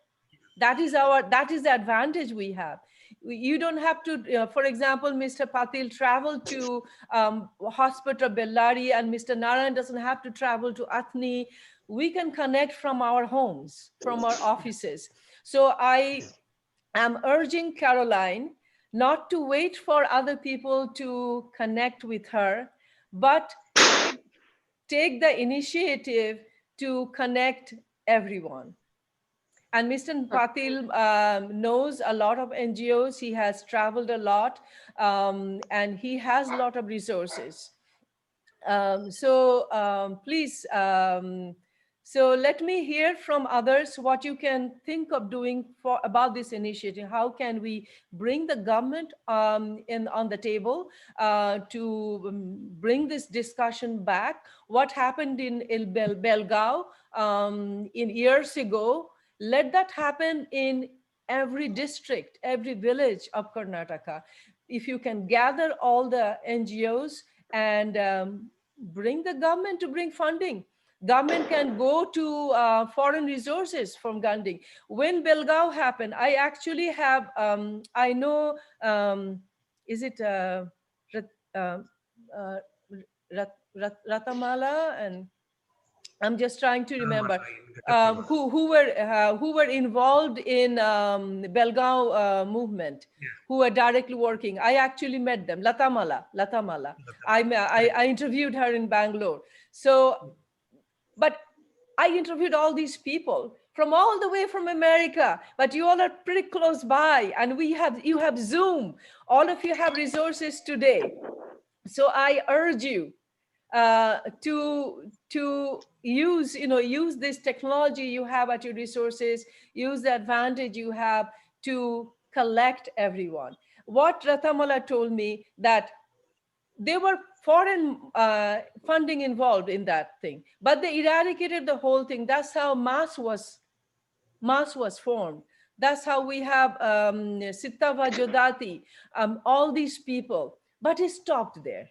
That is the advantage we have. You don't have to, for example, Mr. Patil traveled to Hospital Bellary and Mr. Narayan doesn't have to travel to Athni. We can connect from our homes, from our offices. So I'm urging Caroline not to wait for other people to connect with her, but take the initiative to connect everyone. And Mr. Patil knows a lot of NGOs. He has traveled a lot, and he has a lot of resources. Please, so let me hear from others what you can think of doing about this initiative. How can we bring the government on the table to bring this discussion back? What happened in Belgaum in years ago? Let that happen in every district, every village of Karnataka. If you can gather all the NGOs and bring the government to bring funding. Government can go to foreign resources from Gandhi. When Belgaum happened, I actually have, I know, is it Ratamala, and I'm just trying to remember who were involved in Belgaum movement, who were directly working. I actually met them. Latamala. I interviewed her in Bangalore. So, but I interviewed all these people from all the way from America, but you all are pretty close by, and you have Zoom. All of you have resources today. So I urge you to use this technology you have at your resources, use the advantage you have to collect everyone. What Ratamala told me, that there were foreign funding involved in that thing, but they eradicated the whole thing. That's how mass was formed. That's how we have Sittava Jodati, all these people, but it stopped there.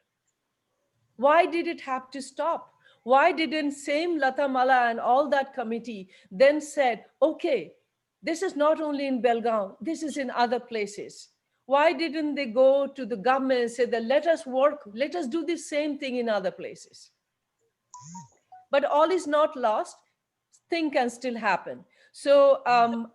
Why did it have to stop? Why didn't same Latamala and all that committee then said, okay, this is not only in Belgaum, this is in other places. Why didn't they go to the government and say that let us work, let us do the same thing in other places? But all is not lost. Thing can still happen. So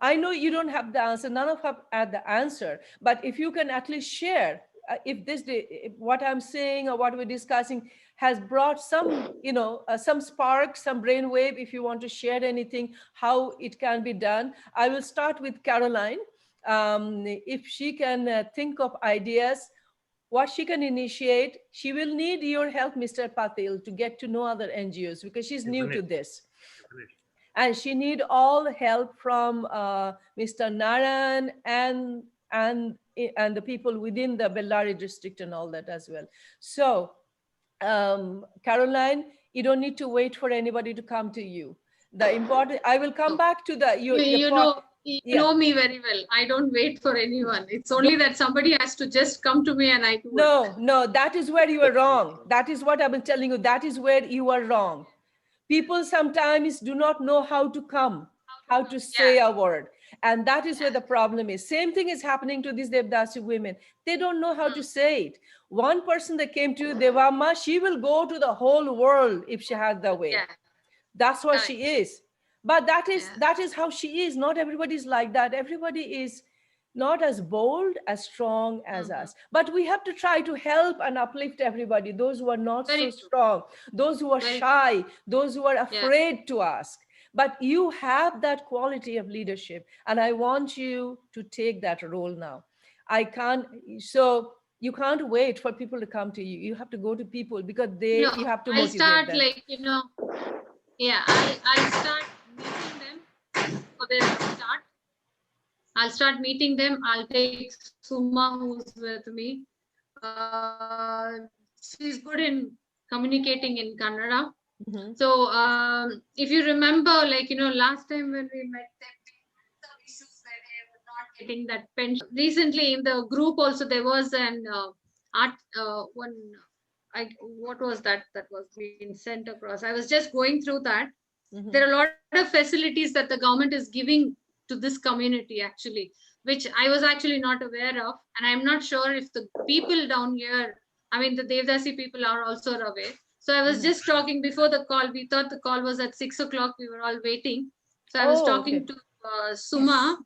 I know you don't have the answer. None of us have the answer. But if you can at least share, if what I'm saying or what we're discussing has brought some, some spark, some brainwave, if you want to share anything, how it can be done. I will start with Caroline. If she can think of ideas, what she can initiate. She will need your help, Mr. Patil, to get to know other NGOs because she's new to Definitely. this. Definitely. And she need all help from Mr. Naran and the people within the Bellary district and all that as well. So, Caroline, you don't need to wait for anybody to come to you. The important, I will come back to the You yeah. know me very well. I don't wait for anyone. It's only that somebody has to just come to me and I do it. No, that is where you are wrong. That is what I've been telling you. That is where you are wrong. People sometimes do not know how to come, how to say a word. And that is where the problem is. Same thing is happening to these Devadasi women. They don't know how to say it. One person that came to Devamma, she will go to the whole world if she had the way. Yeah. That's what she is. But that is how she is. Not everybody is like that. Everybody is not as bold, as strong as us. But we have to try to help and uplift everybody, those who are not so strong, those who are shy, those who are afraid to ask. But you have that quality of leadership, and I want you to take that role now. So you can't wait for people to come to you. You have to go to people because you have to motivate I'll start them. I'll start meeting them for their start. I'll start meeting them. I'll take Suma, who's with me. She's good in communicating in Kannada. Mm-hmm. So if you remember, last time when we met them, some issues where they were not getting that pension. Recently in the group also there was an what was that was being sent across. I was just going through that. Mm-hmm. There are a lot of facilities that the government is giving to this community actually, which I was actually not aware of. And I'm not sure if the people down here, I mean, the Devadasi people are also aware. So I was just talking before the call. We thought the call was at 6 o'clock. We were all waiting. So I was talking to Suma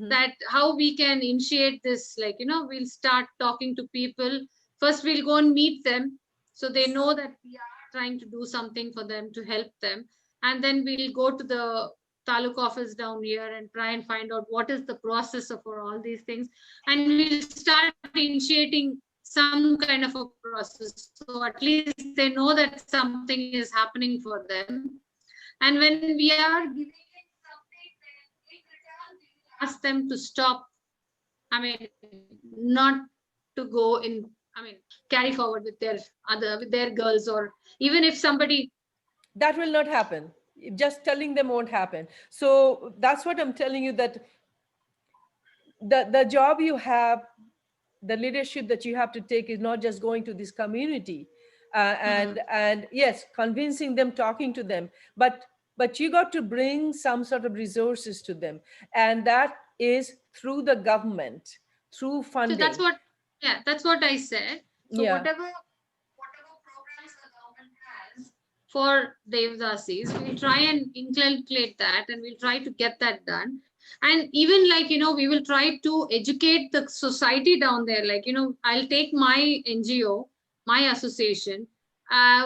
that how we can initiate this, we'll start talking to people. First, we'll go and meet them so they know that we are trying to do something for them to help them. And then we'll go to the taluk office down here and try and find out what is the process for all these things. And we'll start initiating some kind of a process. So at least they know that something is happening for them. And when we are giving something, then in return, we will ask them to stop. I mean, not to go in, carry forward with their girls, or even if somebody. That will not happen. Just telling them won't happen. So that's what I'm telling you, that the job you have, the leadership that you have to take is not just going to this community and yes, convincing them, talking to them, but you got to bring some sort of resources to them, and that is through the government, through funding. So that's what I said. So whatever programs the government has for Devadasis, we'll try and inculcate that, and we'll try to get that done. And even we will try to educate the society down there. I'll take my NGO, my association.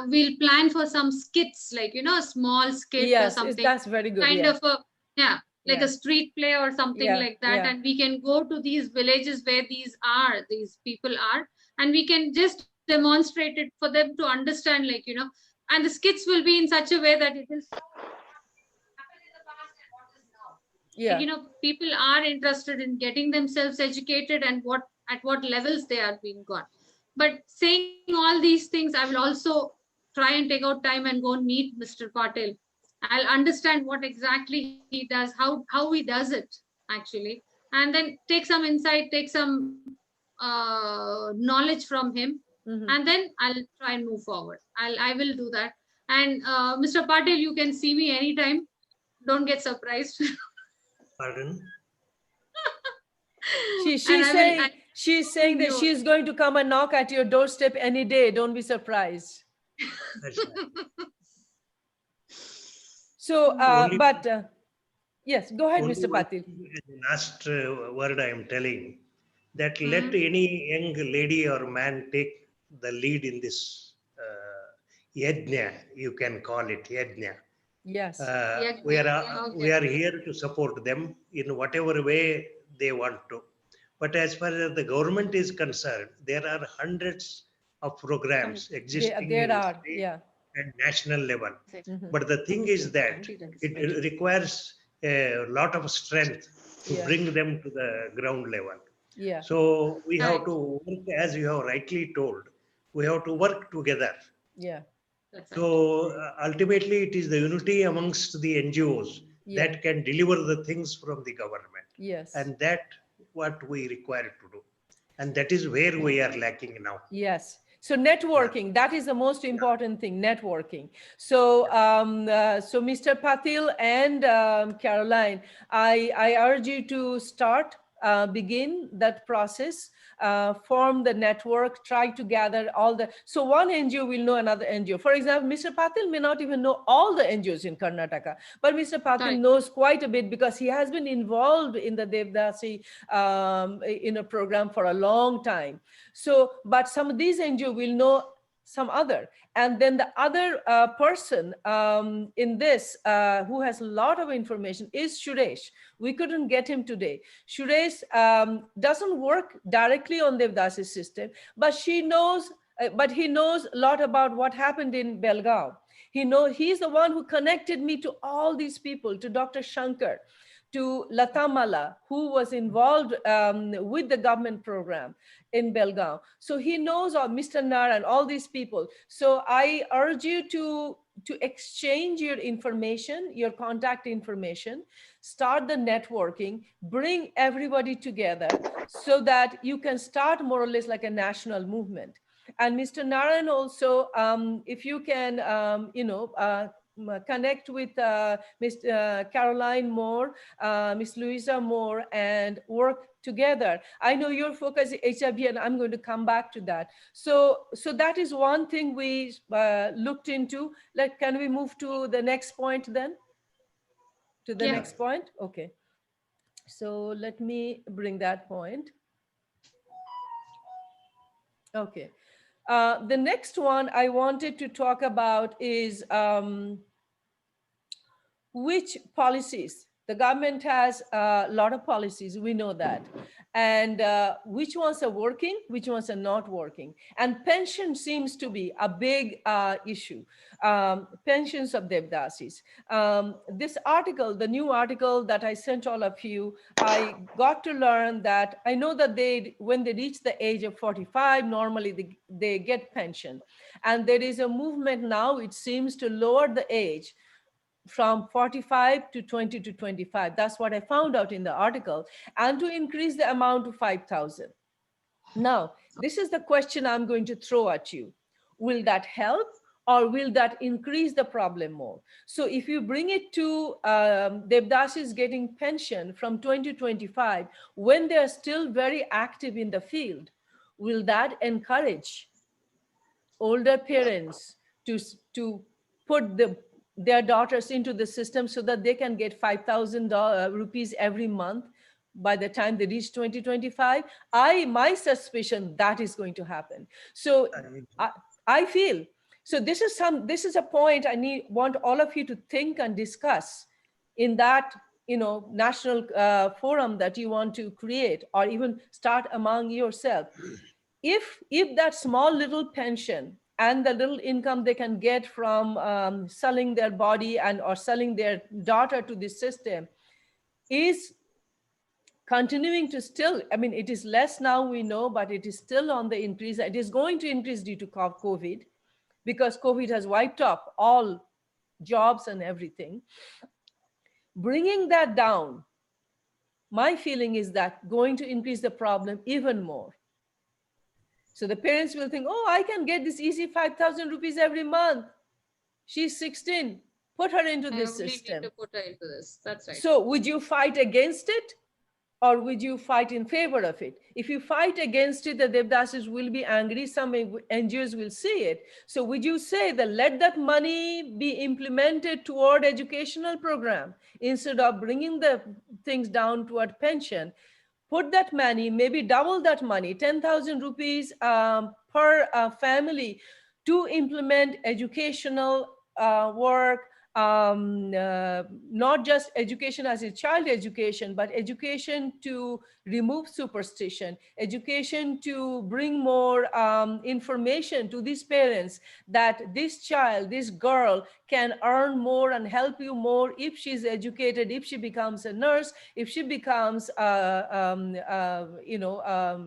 We'll plan for some skits, a small skit or something. That's very good. Kind of a street play or something like that. And we can go to these villages where these people are, and we can just demonstrate it for them to understand, and the skits will be in such a way that it will show what happened in the past and what is now. People are interested in getting themselves educated and at what levels they are being got. But saying all these things, I will also try and take out time and go and meet Mr. Patil. I'll understand what exactly he does, how he does it actually, and then take some insight, take some knowledge from him, and then I'll try and move forward. I will do that. And Mr. Patil, you can see me anytime. Don't get surprised. Pardon? She's saying that she's going to come and knock at your doorstep any day. Don't be surprised. That's right. So, Only, yes, go ahead, only Mr. one Patil. last word I am telling, that let Mhm. any young lady or man take the lead in this yajna, you can call it yajna. Yes, We Okay. are here to support them in whatever way they want to. But as far as the government is concerned, there are hundreds of programs existing there in are, state yeah. and national level. Mhm. But the thing is that it requires a lot of strength to Yeah, bring them to the ground level. yeah, So we have Correct. to work, as you have rightly told, we have to work together. yeah, That's right. So ultimately, it is the unity amongst the NGOs yeah, that can deliver the things from the government, yes. and that what we require to do, and that is where we are lacking now. Yes. So Yeah. networking, that is the most Yeah. important thing, networking. So, so Mr. Patil and Caroline, I urge you to start, begin that process, form the network, try to gather all the, so one NGO will know another NGO. For example, Mr. Patil may not even know all the NGOs in Karnataka, but Mr. Patil Correct. knows quite a bit because he has been involved in the Devadasi in a program for a long time. So, but some of these NGO will know some other. And then the other person in this who has a lot of information is Suresh. We couldn't get him today. Suresh doesn't work directly on the Devadasi system, but but he knows a lot about what happened in Belgaum. He's the one who connected me to all these people, to Dr. Shankar, to Latamala, who was involved with the government program in Belgaum. So he knows all Mr. Nar and all these people. So I urge you to exchange your information, your contact information, start the networking, bring everybody together so that you can start more or less like a national movement. And Mr. Narayan also, if you can, connect with Ms. Caroline Moore, Miss Louisa Moore, and work together. I know your focus is HIV, and I'm going to come back to that. So that is one thing we looked into. Can we move to the next point then? To the Yeah. next point? Okay. So let me bring that point. Okay. The next one I wanted to talk about is which policies. The government has a lot of policies, we know that. And which ones are working, which ones are not working. And pension seems to be a big issue. Pensions of Devdasis. This article, the new article that I sent all of you, I got to learn that I know that when they reach the age of 45, normally they get pension. And there is a movement now, it seems, to lower the age from 45 to 20 to 25. That's what I found out in the article, and to increase the amount to 5,000. Now, this is the question I'm going to throw at you. Will that help, or will that increase the problem more? So if you bring it to Devdasis getting pension from 2025, when they're still very active in the field, will that encourage older parents to put their daughters into the system so that they can get 5,000 rupees every month by the time they reach 2025? My suspicion that is going to happen. So I feel, so this is a point I want all of you to think and discuss in that national forum that you want to create, or even start among yourself. If that small little pension and the little income they can get from selling their body and or selling their daughter to this system is continuing to still, I mean, it is less now, we know, but it is still on the increase. It is going to increase due to COVID, because COVID has wiped up all jobs and everything. Bringing that down, my feeling is that going to increase the problem even more. So the parents will think, oh, I can get this easy 5,000 rupees every month. She's 16. Put her into I this only need system. to put her into this. That's right. So would you fight against it? or would you fight in favor of it? If you fight against it, the Devdasis will be angry. Some NGOs will see it. So would you say that let that money be implemented toward educational program instead of bringing the things down toward pension? Put that money, maybe double that money, 10,000 rupees per family, to implement educational work, not just education as a child education, but education to remove superstition, education to bring more information to these parents that this child, this girl can earn more and help you more if she's educated, if she becomes a nurse, if she becomes a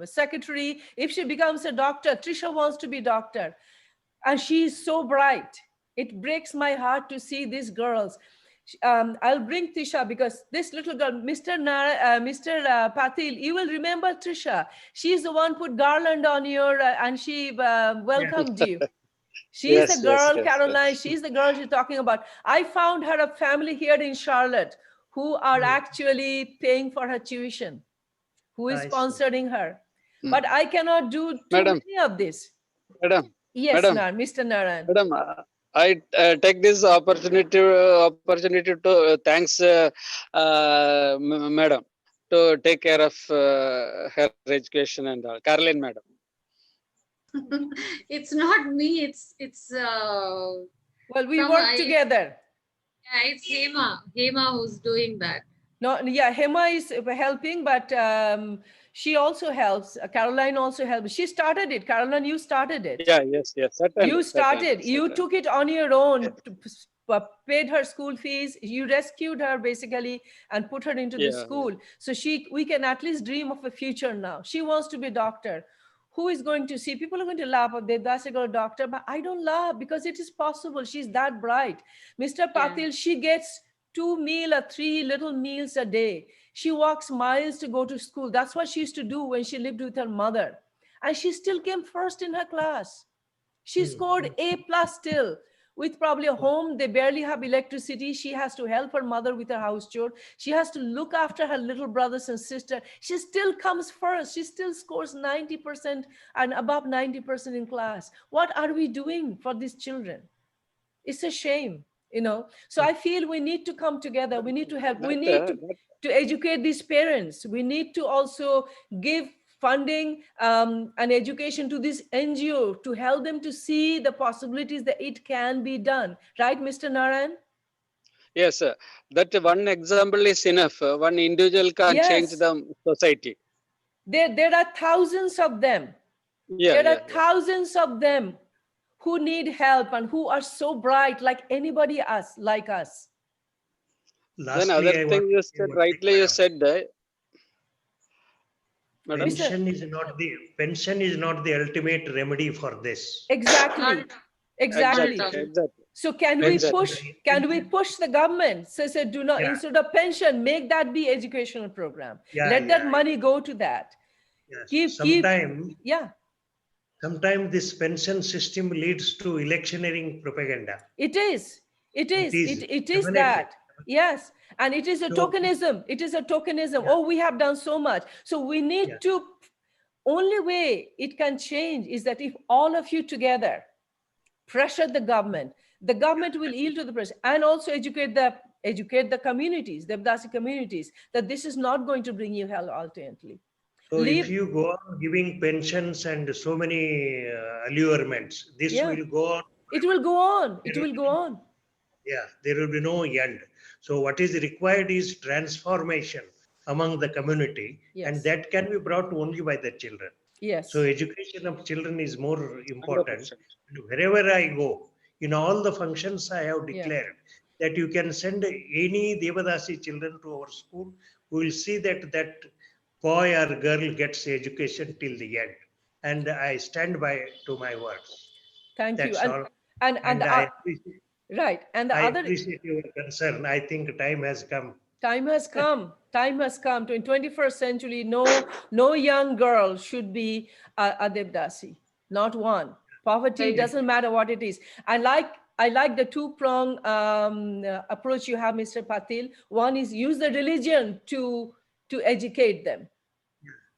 secretary, if she becomes a doctor. Trisha wants to be doctor, and she is so bright. It breaks my heart to see these girls. I'll bring Trisha because this little girl, Mr. Patil, you will remember Trisha. She's the one put garland on your, and she welcomed you. She's the Yes, yes, girl, yes, Caroline. yes. She's the girl she's talking about. I found her a family here in Charlotte who are actually paying for her tuition, who is I see. sponsoring her. Hmm. But I cannot do too Madam, many of this. madam, Yes, madam, Mr. Naran. madam, I take this opportunity to thanks madam to take care of her education and all. Caroline, madam. It's not me. It's Well, we Some work together. yeah, it's Hema who's doing that. No, yeah, Hema is helping, but she also helps. Caroline also helps. She started it. Caroline, you started it. Yeah, yes, yes. Certainly, You started. certainly, You certainly. took it on your own, paid her school fees. You rescued her basically and put her into the Yeah, school. So we can at least dream of a future now. She wants to be a doctor. Who is going to see? People are going to laugh at Devdasi girl doctor, but I don't laugh because it is possible. She's that bright. Mr. Yeah. Patil, she gets 2 meal or 3 little meals a day. She walks miles to go to school. That's what she used to do when she lived with her mother. And she still came first in her class. She scored A plus still. With probably a home, they barely have electricity. She has to help her mother with her house chore. She has to look after her little brothers and sister. She still comes first. She still scores 90% and above 90% in class. What are we doing for these children? It's a shame, you know. So I feel we need to come together. We need to help. We need to educate these parents. We need to also give funding and education to this NGO to help them to see the possibilities that it can be done. Right, Mr. Naran? yes, that one example is enough. One individual can change Yes. the society. There are thousands of them. Yeah, There are yeah. thousands of them who need help and who are so bright like anybody like us. Then Lastly, other I want thing you to say said, one thing, rightly you madam. said, madam. Mr. Pension is not the ultimate remedy for this. Exactly. Not Exactly. at all. Exactly. So can we push the government? So say do not, Yeah. instead of pension, make that be educational program. Yeah, Let that yeah, money go to that. Yes. Yeah, Sometimes this pension system leads to electioneering propaganda. it is. It is Definitely. that. Yes. And it is a So- tokenism. It is a tokenism. Yeah. Oh, we have done so much. So we need Yeah. to, only way it can change is that if all of you together pressure the government will yield to the pressure, and also educate the communities, the Devdasi communities, that this is not going to bring you hell ultimately. So if you go on giving pensions and so many allurements, this will go on. It will go on. It will go on. Yeah, there will be no end. So what is required is transformation among the community, and Yes. that can be brought only by the children. Yes. So education of children is more important. 100%. Wherever I go, in all the functions I have declared that you can send any Devadasi children to our school. We will see that that boy or girl gets education till the end. And I stand by to my words. Thank That's you. all. And I right. And the I other appreciate your concern. I think time has come. time has come. Time has come. In 21st century, no young girl should be a Devdasi. Not one. Poverty Right. doesn't matter what it is. I like the two-prong approach you have, Mr. Patil. One is use the religion to to educate them.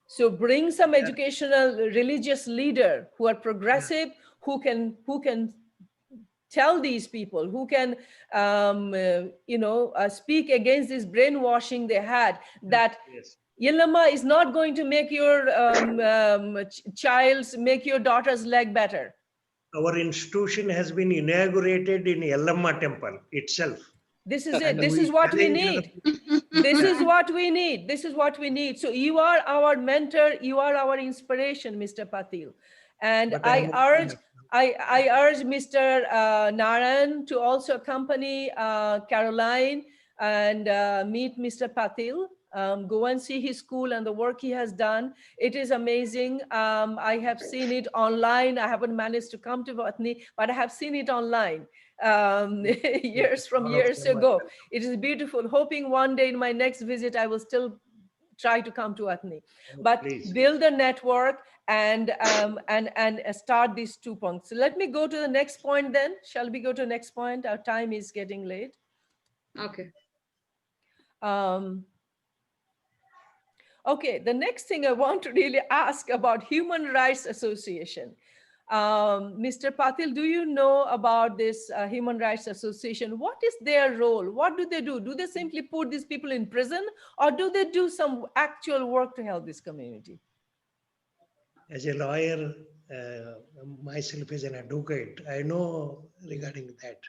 So bring some educational religious leader who are progressive, who can tell these people, who can speak against this brainwashing they had, that Yes. Yellama is not going to make your make your daughter's leg better. Our institution has been inaugurated in Yellamma temple itself. This is it. And This we is what we challenge other need. people. This is what we need. This is what we need. So you are our mentor. You are our inspiration, Mr. Patil. And But I urge, am- I urge Mr. Narayan to also accompany Caroline and meet Mr. Patil. Go and see his school and the work he has done. It is amazing. I have seen it online. I haven't managed to come to Vatni, but I have seen it online years all of them are- ago. It is beautiful. Hoping one day in my next visit, I will still try to come to Atni. But Please. build a network and start these 2 points. So let me go to the next point then. Shall we go to the next point? Our time is getting late. Okay. Okay, the next thing I want to really ask about Human Rights Association. Mr. Patil, do you know about this Human Rights Association? What is their role? What do they do? Do they simply put these people in prison, or do they do some actual work to help this community? As a lawyer, myself as an advocate, I know regarding that.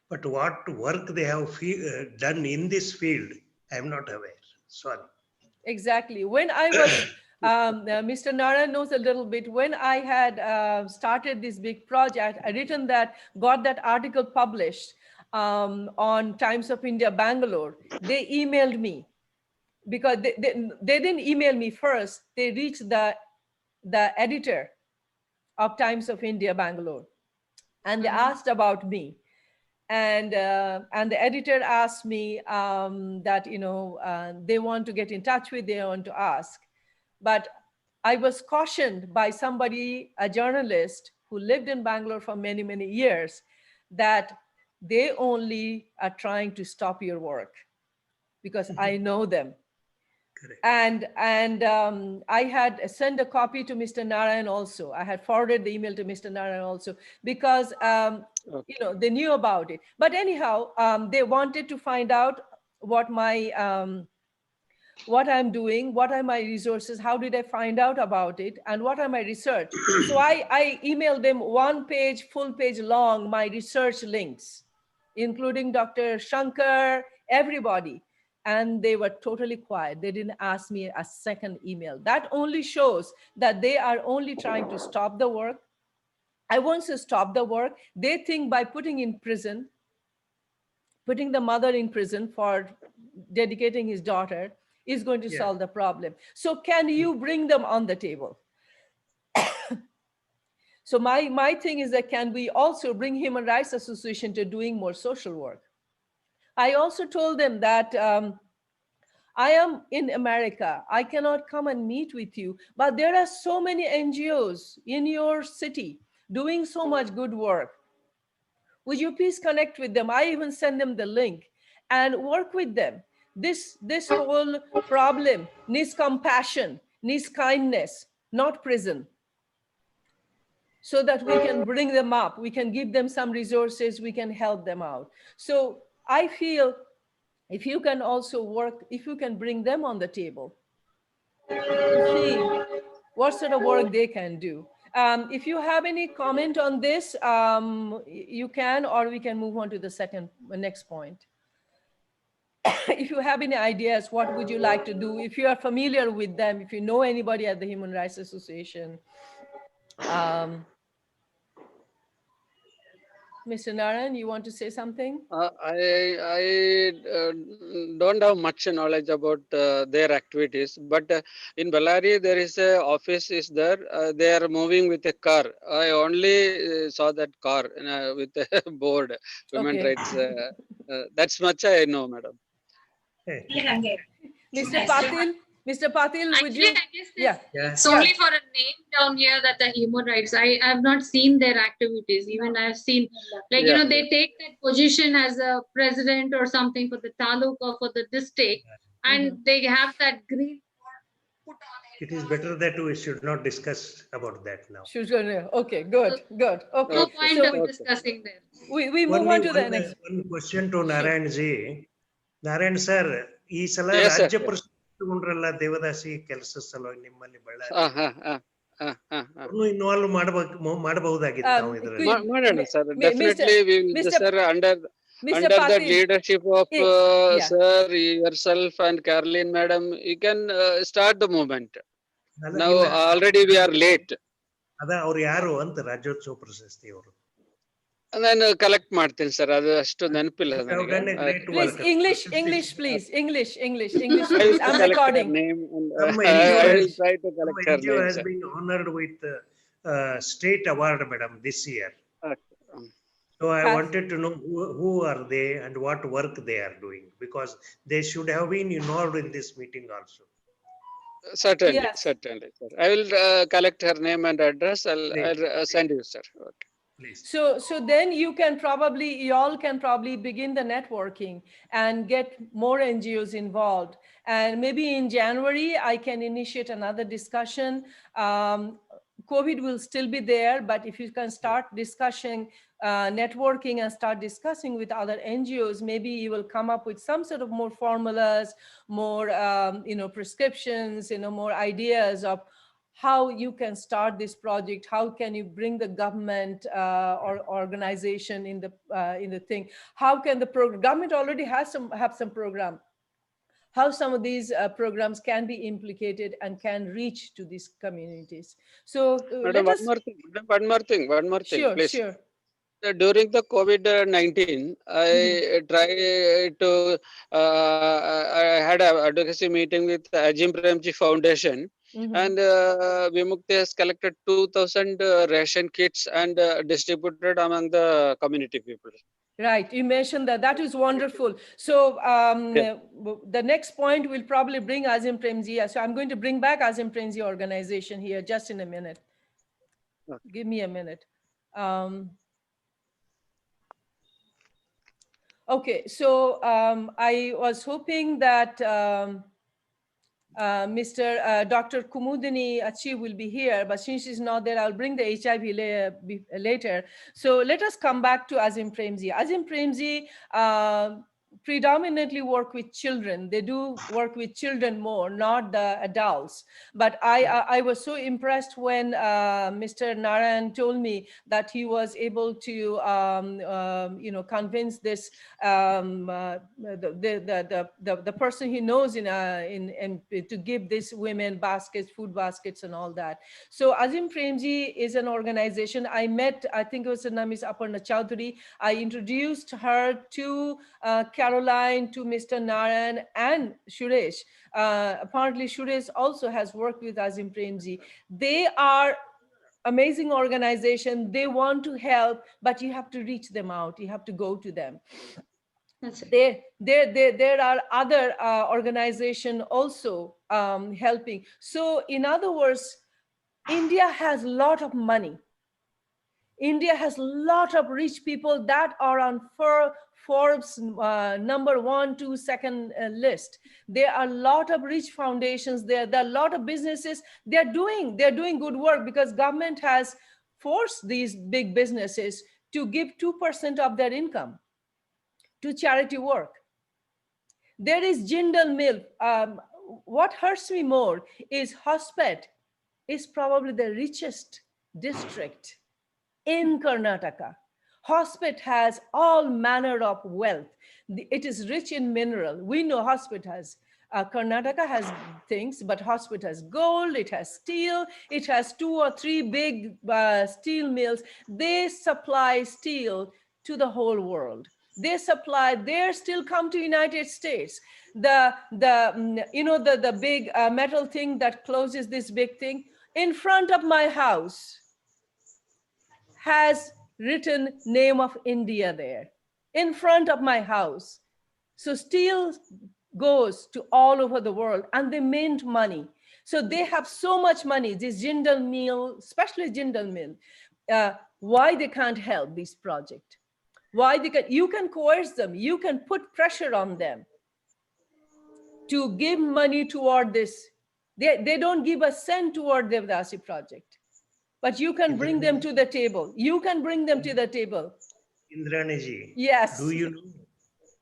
But what work they have done in this field, I am not aware. Sorry. Exactly. When I was, Mr. Nara knows a little bit, when I had started this big project, I got that article published on Times of India, Bangalore. They emailed me because they didn't email me first. They reached the editor of Times of India, Bangalore, and they asked about me. And the editor asked me that they want to get in touch with, they want to ask, but I was cautioned by somebody, a journalist who lived in Bangalore for many years, that they only are trying to stop your work, because I know them. Correct. And I had sent a copy to Mr. Narayan also. I had forwarded the email to Mr. Narayan also, because they knew about it. But anyhow, they wanted to find out what I'm doing, what are my resources, how did I find out about it, and what are my research. So I emailed them 1 page, full page long, my research links, including Dr. Shankar, everybody. And they were totally quiet. They didn't ask me a second email. That only shows that they are only trying to stop the work. I want to stop the work. They think by putting the mother in prison for dedicating his daughter is going to solve the problem. So can you bring them on the table? So my thing is that, can we also bring Human Rights Association to doing more social work? I also told them that I am in America. I cannot come and meet with you, but there are so many NGOs in your city doing so much good work. Would you please connect with them? I even send them the link and work with them. This whole problem needs compassion, needs kindness, not prison, so that we can bring them up, we can give them some resources, we can help them out. So I feel if you can also work, if you can bring them on the table to see what sort of work they can do. If you have any comment on this, you can, or we can move on to the next point. If you have any ideas, what would you like to do? If you are familiar with them, if you know anybody at the Human Rights Association. Mr. Narayan, you want to say something? I don't have much knowledge about their activities, but in Bellary there is a office is there. They are moving with a car. I only saw that car with a board, women rights. That's much I know, madam. Mr. Patil, would Actually, you? I guess Yeah. it's only for a name down here that the human rights. I have not seen their activities. Even I've seen, like, they take that position as a president or something for the taluk or for the district, and they have that green put on it. It is better that we should not discuss about that now. Sure. Okay, good, good. Okay, No Okay, point so of okay. discussing there. we move Only on to the next. one question to Sure. Narayan ji. Narayan sir, ಈ ಸಲ Yes, sir. ರಾಜ್ಯ ಪ್ರಶಸ್ತಿ ತಗೊಂಡ್ರಲ್ಲ ದೇವದಾಸಿ ಕೆಲಸ ಸಲುವಾಗಿ ನಿಮ್ಮಲ್ಲಿ ಬಳ್ಳಾರಿ ಅವ್ರನ್ನು involve ಮಾಡಬಹುದಾಗಿತ್ತು ನಾವು ಇದರಲ್ಲಿ. ಮಾಡೋಣ sir. Mr. Definitely we will, Mr. sir, under Mr. the Patil, leadership of yeah. sir, yourself and Caroline madam, you can start the movement. Now ಇಲ್ಲ, already we are late. ಅದ ಅವ್ರು ಯಾರು ಅಂತ ರಾಜ್ಯೋತ್ಸವ ಪ್ರಶಸ್ತಿ ಅವರು. ನಾನು ಕಲೆಕ್ಟ್ ಮಾಡ್ತೀನಿ ಸರ್, ಅದು ಅಷ್ಟು ನೆನಪಿಲ್ಲ ನನಗೆ. Please, English, please. English, please. I'm collect her recording. name and Some I NGO will try to collect her NGO name, has sir. been honored with state award, madam, this year. Okay. So I Has- wanted to know who are they and what work they are doing, because they should have been involved in this meeting also. Certainly, Yes. certainly, sir. I will collect her name and address. I'll send you, sir. Okay. Please. So then you all can probably begin the networking and get more NGOs involved. And maybe in January, I can initiate another discussion. COVID will still be there, but if you can start discussing, networking and start discussing with other NGOs, maybe you will come up with some sort of more formulas, more, prescriptions, more ideas of how you can start this project, how can you bring the government or organization in the thing, how can the government already have some program, how some of these programs can be implicated and can reach to these communities. So Madam, let us, one more thing, sure, please. sure. During the COVID-19, I tried to, I had an advocacy meeting with Ajim Premji Foundation, and Vimukti has collected 2,000 ration kits and distributed among the community people. Right, you mentioned that. That is wonderful. So the next point will probably bring Azim Premji. So I'm going to bring back Azim Premji organization here just in a minute. Okay. Give me a minute. Okay, so I was hoping that Dr. Kumudini Achi will be here, but since she's not there, I'll bring the HIV later. So let us come back to Azim Premji. Azim Premji predominantly work with children. They do work with children more, not the adults. But I was so impressed when Mr. Narayan told me that he was able to, convince this the person he knows in to give these women baskets, food baskets, and all that. So Azim Premji is an organization. I met, I think it was her name is Aparna Chowdhury. I introduced her to Caroline, to Mr. Narayan and Suresh. Apparently Suresh also has worked with Azim Premji. They are amazing organization. They want to help, but you have to reach them out. You have to go to them. That's it. There are other organizations also helping. So in other words, India has a lot of money. India has a lot of rich people that are on Forbes number 1, 2, second list. There are a lot of rich foundations there. There are a lot of businesses. They're doing good work because government has forced these big businesses to give 2% of their income to charity work. There is Jindal Mill. What hurts me more is Hospet is probably the richest district in Karnataka. Hospet has all manner of wealth. It is rich in mineral. We know Hospet has, Karnataka has things, but Hospet has gold, it has steel, it has 2 or 3 big steel mills. They supply steel to the whole world. They still come to United States. The big metal thing that closes this big thing in front of my house has written name of India there in front of my house. So steel goes to all over the world and they mint money. So they have so much money, this Jindal Mill, especially Jindal Mill. Why they can't help this project? Why you can coerce them, you can put pressure on them. to give money toward this. They don't give a cent toward Devadasi project, but you can bring them to the table. You can bring them to the table. Indrani, Yes. do you know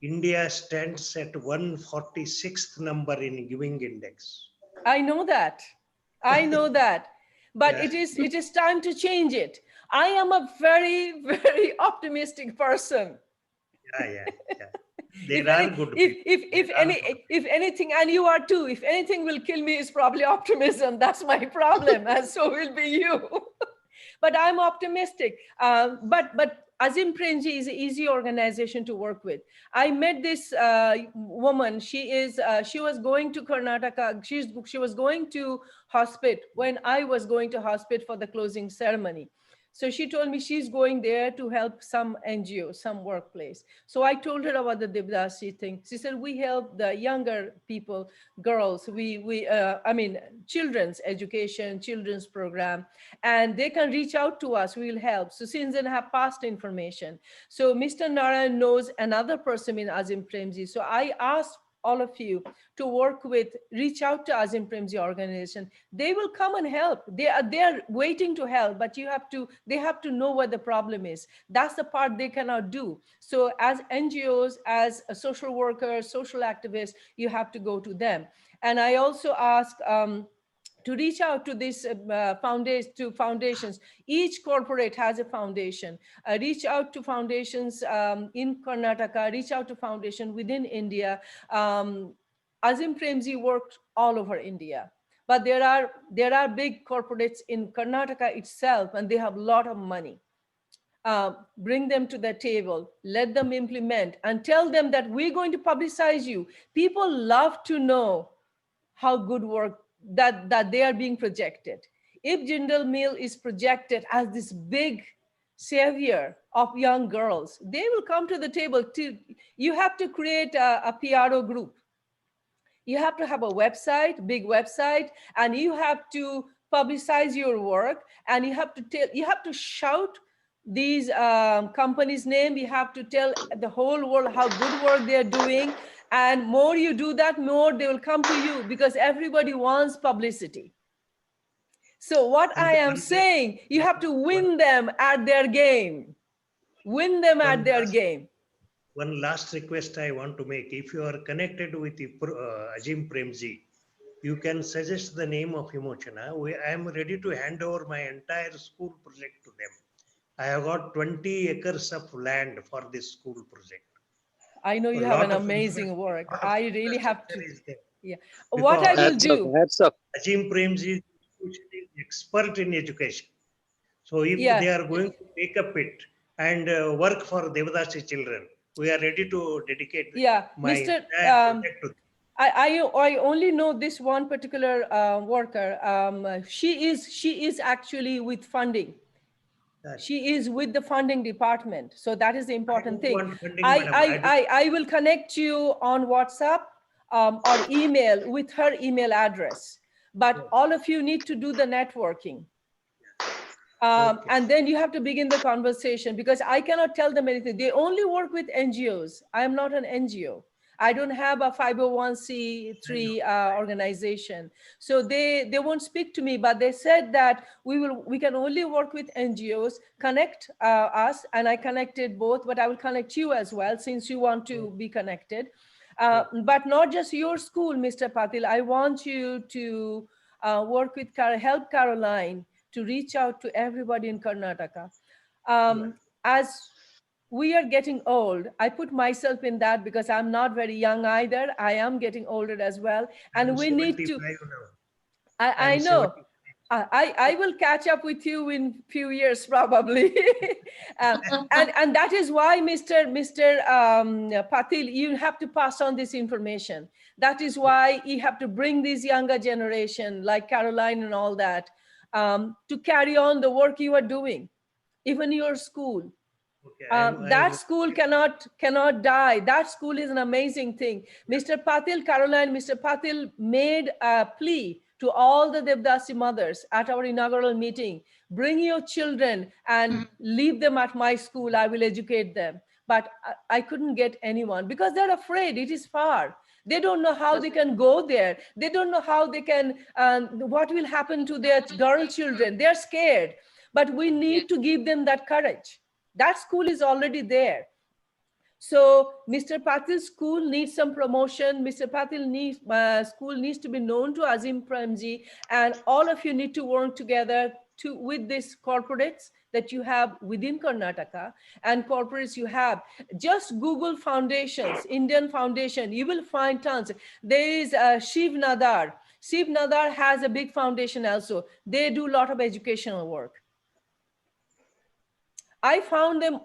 India stands at 146th number in giving index? I know that. I know that. But Yeah. it is time to change it. I am a very, very optimistic person. Yeah. There are good people. If anything, and you are too, if anything will kill me is probably optimism. That's my problem, and so will be you. But I'm optimistic. But Azim Premji is an easy organization to work with. I met this woman. She was going to Karnataka. She was going to hospital when I was going to hospital for the closing ceremony. So she told me she's going there to help some NGO, some workplace. So I told her about the Devadasi thing. She said, we help the younger people, girls, I mean, children's education, children's program, and they can reach out to us, we'll help. So since then have passed information. So Mr. Narayan knows another person in Azim Premji. So I asked all of you to work with, reach out to Azim Premji organization. They will come and help. They are waiting to help, but they have to know what the problem is. That's the part they cannot do. So as NGOs, as a social workers, social activists, you have to go to them. And I also ask to reach out to these foundations. Each corporate has a foundation. Reach out to foundations in Karnataka, reach out to foundation within India. Azim Premji works all over India. But there are big corporates in Karnataka itself, and they have a lot of money. Bring them to the table, let them implement, and tell them that we're going to publicize you. People love to know how good work that they are being projected. If Jindal Mill is projected as this big savior of young girls, they will come to the table. You have to create a PRO group. You have to have a website, big website, and you have to publicize your work, and you have to shout these companies' name. You have to tell the whole world how good work they're doing. And more you do that, more they will come to you, because everybody wants publicity. So what I am saying, you have to win them at their game. Win them at their game. One last request I want to make. If you are connected with Azim Premji, you can suggest the name of Himochana. I am ready to hand over my entire school project to them. I have got 20 acres of land for this school project. I know you have an amazing work. I really have to. Yeah. What I will do. Azim Premji is expert in education. So if they are going to take up it and work for Devadasi children, we are ready to dedicate my project to them. I only know this one particular worker. She is actually with funding. She is with the funding department. So that is the important thing. I will connect you on WhatsApp or email with her email address. But all of you need to do the networking. And then you have to begin the conversation, because I cannot tell them anything. They only work with NGOs. I am not an NGO. I don't have a 501c3 organization. So they won't speak to me, but they said that we can only work with NGOs, connect us, and I connected both, but I will connect you as well, since you want to be connected. But not just your school, Mr. Patil. I want you to work with, help Caroline to reach out to everybody in Karnataka. As we are getting old, I put myself in that, because I'm not very young either. I am getting older as well. And we need to, I know, I will catch up with you in few years probably. And that is why, Mr. Patil, you have to pass on this information. That is why you have to bring this younger generation like Caroline and all that to carry on the work you are doing, even your school. That school cannot die. That school is an amazing thing. Mr. Patil, Caroline, Mr. Patil made a plea to all the Devadasi mothers at our inaugural meeting. Bring your children and leave them at my school. I will educate them. But I couldn't get anyone, because they're afraid. It is far. They don't know how they can go there. They don't know how they can, what will happen to their girl children. They're scared, but we need to give them that courage. That school is already there. So Mr. Patil's school needs some promotion. Mr. Patil needs, school needs to be known to Azim Premji, and all of you need to work together with these corporates that you have within Karnataka and corporates you have. Just Google foundations, Indian foundation, you will find tons. There is Shiv Nadar. Shiv Nadar has a big foundation also. They do a lot of educational work. I found them.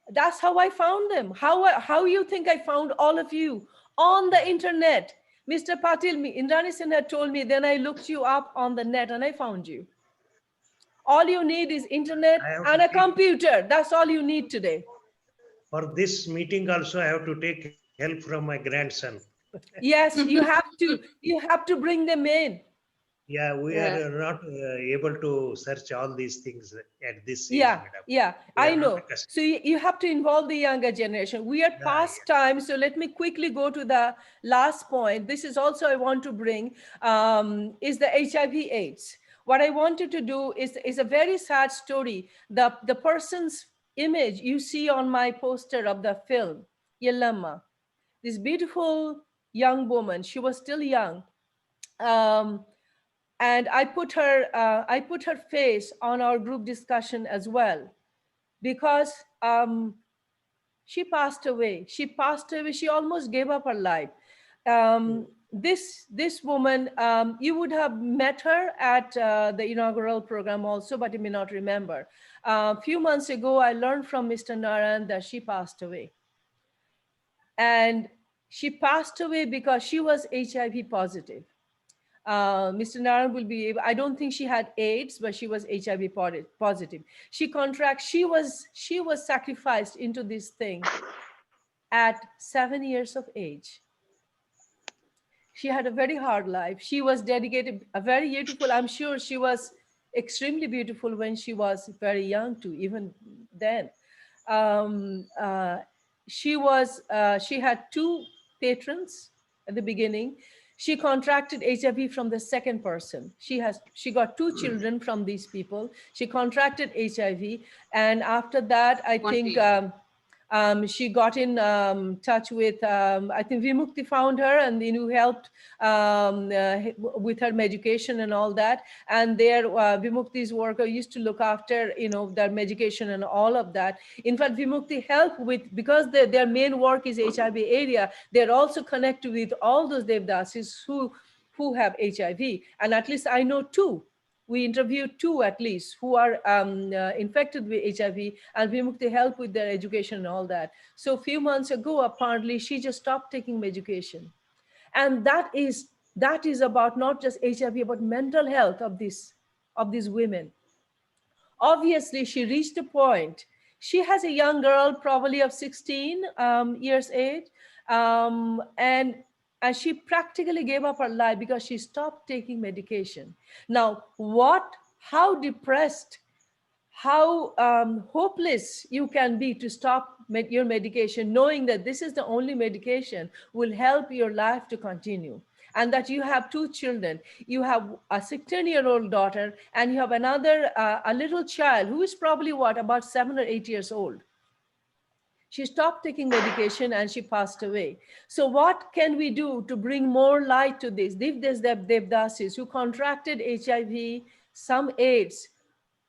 That's how I found them. How you think I found all of you? On the internet. Mr. Patil, Indrani Sinha told me, then I looked you up on the net and I found you. All you need is internet and a computer. That's all you need today. For this meeting also, I have to take help from my grandson. Yes, you have to. You have to bring them in. Yeah, we are not able to search all these things at this age, Yeah, madam. yeah, I know. So you have to involve the younger generation. We are past time, so let me quickly go to the last point. This is also I want to bring, is the HIV/AIDS. What I wanted to do is a very sad story. The person's image you see on my poster of the film, Yellamma, this beautiful young woman, she was still young. And I put her face on our group discussion as well, because she passed away. She passed away. She almost gave up her life. This woman, you would have met her at the inaugural program also, but you may not remember. A few months ago, I learned from Mr. Naran that she passed away. And she passed away because she was HIV positive. Mr. Naran will be able, I don't think she had AIDS, but she was HIV positive. She was sacrificed into this thing at 7 years of age. She had a very hard life. She was dedicated, a very beautiful, I'm sure she was extremely beautiful when she was very young too, even then. She had 2 patrons at the beginning. She contracted HIV from the second person. She got 2 children from these people. She contracted HIV, and after that, I think she got in touch with, I think Vimukti found her, and who helped with her medication and all that. And their Vimukti's worker used to look after, their medication and all of that. In fact, Vimukti helped with, because their main work is HIV area, they're also connected with all those Devadasis who have HIV. And at least I know 2. We interviewed 2 at least who are infected with HIV, and Vimukti helped with their education and all that. So a few months ago, apparently, she just stopped taking medication. And that is about not just HIV, but mental health of these women. Obviously, she reached a point. She has a young girl, probably of 16 years age, and she practically gave up her life because she stopped taking medication. Now, how depressed, how hopeless you can be to stop your medication, knowing that this is the only medication will help your life to continue. And that you have 2 children, you have a 16-year-old daughter, and you have another, a little child who is probably about 7 or 8 years old. She stopped taking medication and she passed away. So what can we do to bring more light to this? There's the Devadasis who contracted HIV, some AIDS,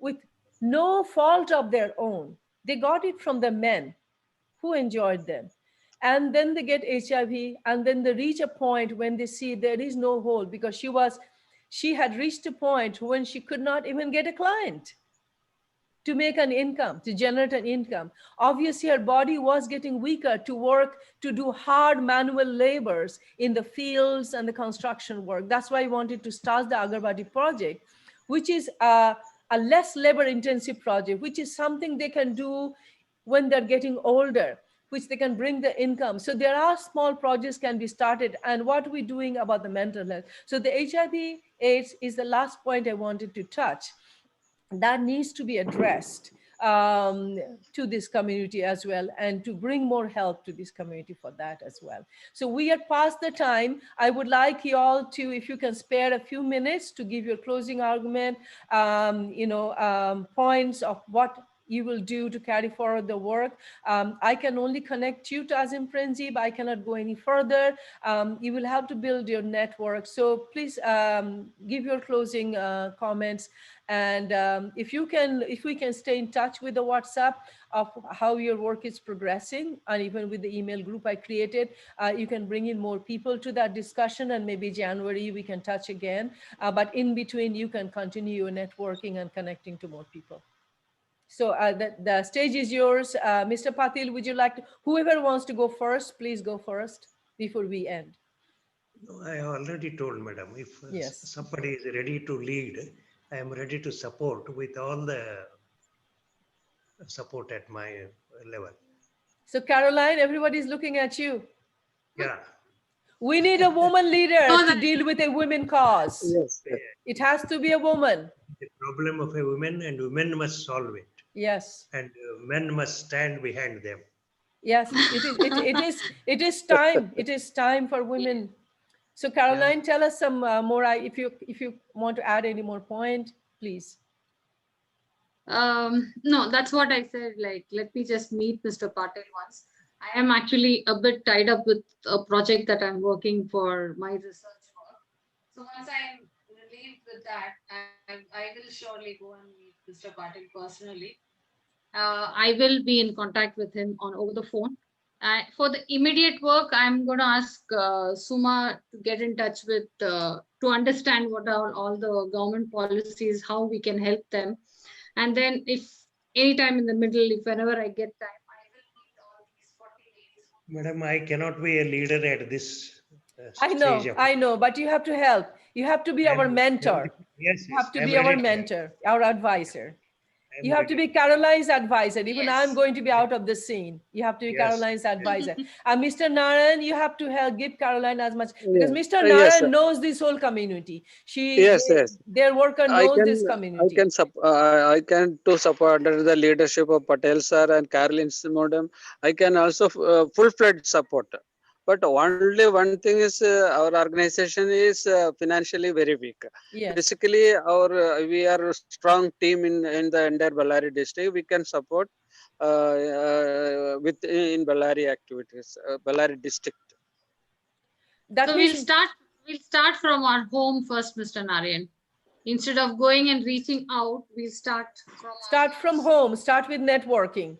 with no fault of their own. They got it from the men who enjoyed them. And then they get HIV, and then they reach a point when they see there is no hope, because she had reached a point when she could not even get a client to make an income, to generate an income. Obviously, her body was getting weaker to work, to do hard manual labors in the fields and the construction work. That's why I wanted to start the Agarbati project, which is a less labor intensive project, which is something they can do when they're getting older, which they can bring the income. So there are small projects can be started. And what are we doing about the mental health? So the HIV/AIDS is the last point I wanted to touch. That needs to be addressed. to this community as well, and to bring more help to this community for that as well. So we are past the time. I would like you all to, if you can spare a few minutes to give your closing argument, points of what you will do to carry forward the work. I can only connect you to Azim Premji, but I cannot go any further. You will have to build your network. So please give your closing comments. And if we can stay in touch with the WhatsApp of how your work is progressing, and even with the email group I created, you can bring in more people to that discussion, and maybe January we can touch again. But in between, you can continue your networking and connecting to more people. So the stage is yours. Mr. Patil, would you like to, whoever wants to go first, please go first before we end. No, I already told, madam, if Yes. somebody is ready to lead, I am ready to support with all the support at my level. So Caroline, everybody's looking at you. Yeah. We need a woman leader No, to that- deal with a women cause. Yes, yes. It has to be a woman. The problem of a woman, and women must solve it. Yes. And men must stand behind them. Yes, it is time. It is time for women. So Caroline, tell us some more. If you want to add any more point, please. No, that's what I said. Like, let me just meet Mr. Patel once. I am actually a bit tied up with a project that I'm working for my research work. So once I'm relieved with that, I will surely go and meet Mr. Patel personally. I will be in contact with him on over the phone. For the immediate work, I'm going to ask Suma to get in touch with to understand what are all the government policies, how we can help them, and then if anytime in the middle, if whenever I get time, I will meet all these 40 ladies. Madam, I cannot be a leader at this I stage. know, but you have to help. You have to be our mentor. Yes, You have to I'm be our ready to help. mentor, our advisor. I'm You have to ready. be Caroline's advisor. Even Yes. I'm going to be out of the scene. You have to be Yes. Caroline's advisor. And Mr. Narayan, you have to help give Caroline as much, because Mr. Yes, Narayan sir. knows this whole community. Yes, yes. Their worker I knows can, this community. I can to support under the leadership of Patel sir and Carolyn madam. I can also full-fledged support. But only one thing is our organization is financially very weak. Yes. Basically, we are a strong team in the entire Ballari district. We can support with in Ballari activities, Ballari district. That So means we'll start from our home first, Mr. Narayan. Instead of going and reaching out, we'll start from home. Start with networking.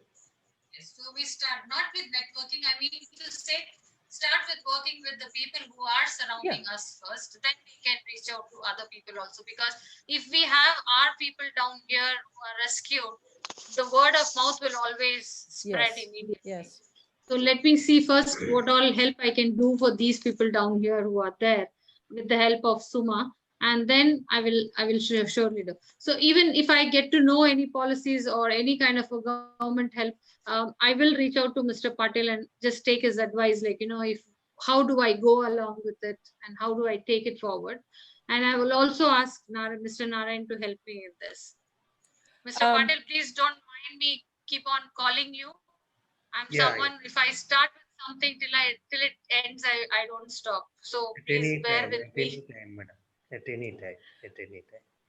Yes. So we start not with networking. I mean to say, start with working with the people who are surrounding us first. Then we can reach out to other people also. Because if we have our people down here who are rescued, the word of mouth will always spread immediately. Yes. So let me see first what all help I can do for these people down here who are there with the help of Suma. And then I will surely do. So even if I get to know any policies or any kind of a government help, I will reach out to Mr. Patel and just take his advice, like, if how do I go along with it and how do I take it forward. And I will also ask Mr. Narayan to help me in this. Mr. Patel, please don't mind me keep on calling you. I'm someone, if I start with something till it ends, I don't stop. So please bear with me. At any time, madam. At any time.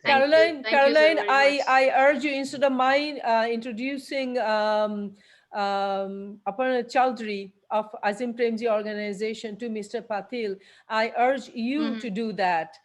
Caroline, Thank you, sir, very much. I urge you, instead of my introducing Aparna Chowdhury of Azim Premji organization to Mr. Patil, I urge you to do that.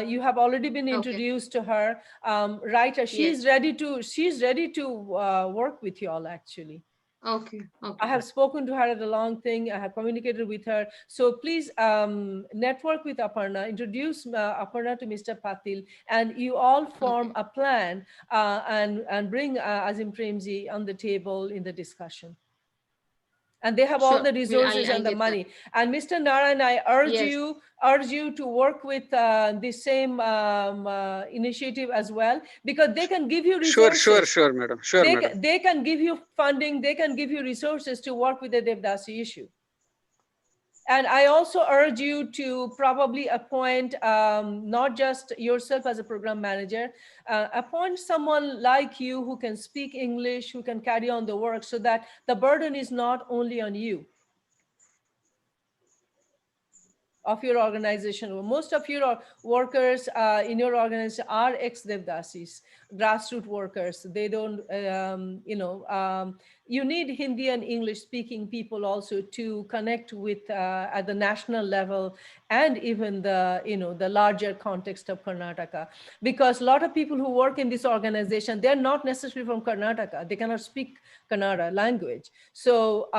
You have already been introduced to her. Right, she's ready to work with you all, actually. Okay. I have spoken to her at a long thing. I have communicated with her. So please network with Aparna, introduce Aparna to Mr. Patil, and you all form a plan and bring Azim Premji on the table in the discussion. And they have all the resources and the money. And Mr. Narayan, I urge you to work with the same initiative as well, because they can give you resources. Sure, madam. Sure, madam. They can give you funding. They can give you resources to work with the Devadasi issue. And I also urge you to probably appoint not just yourself as a program manager, appoint someone like you who can speak English, who can carry on the work, so that the burden is not only on you of your organization. Most of your workers in your organization are ex-Devdasis, grassroots workers. They don't, you need Hindi and English speaking people also to connect with at the national level, and even the larger context of Karnataka. Because a lot of people who work in this organization, they're not necessarily from Karnataka. They cannot speak Kannada language. So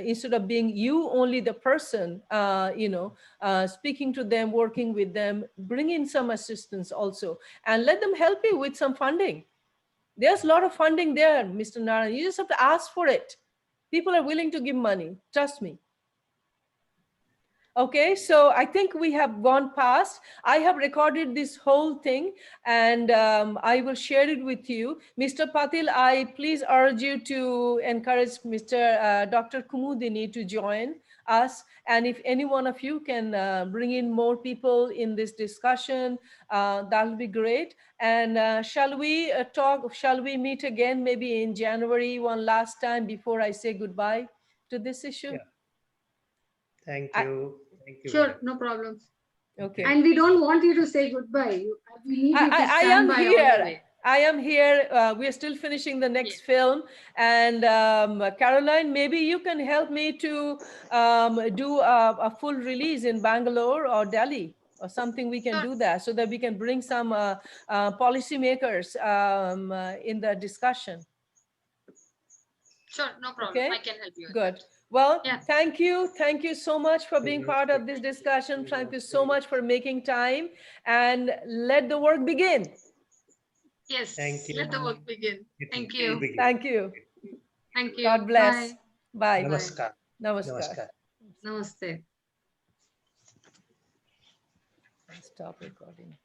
instead of being you only the person, speaking to them, working with them, bring in some assistance also, and let them help you with some funding. There's a lot of funding there, Mr. Narayan. You just have to ask for it. People are willing to give money. Trust me. Okay, so I think we have gone past. I have recorded this whole thing, and I will share it with you. Mr. Patil, I please urge you to encourage Dr. Kumudini to join us. And if any one of you can bring in more people in this discussion, that will be great. And shall we meet again maybe in January one last time before I say goodbye to this issue? Yeah. Thank you. Thank you. Sure, no problem. Okay. And we don't want you to say goodbye. We need you to I stand am by all the here. way. I am here. We are still finishing the next film. And Caroline, maybe you can help me to do a full release in Bangalore or Delhi or something. We can do that so that we can bring some policymakers in the discussion. Sure, no problem. Okay. I can help you. Good. Well, Yeah. thank you. Thank you so much for being part of this discussion. Thank you so much for making time, and let the work begin. Yes. Thank you. Let the work begin. Thank you. Thank you. Thank you. God bless. Bye. Bye. Namaskar. Namaskar. Namaste. Stop recording.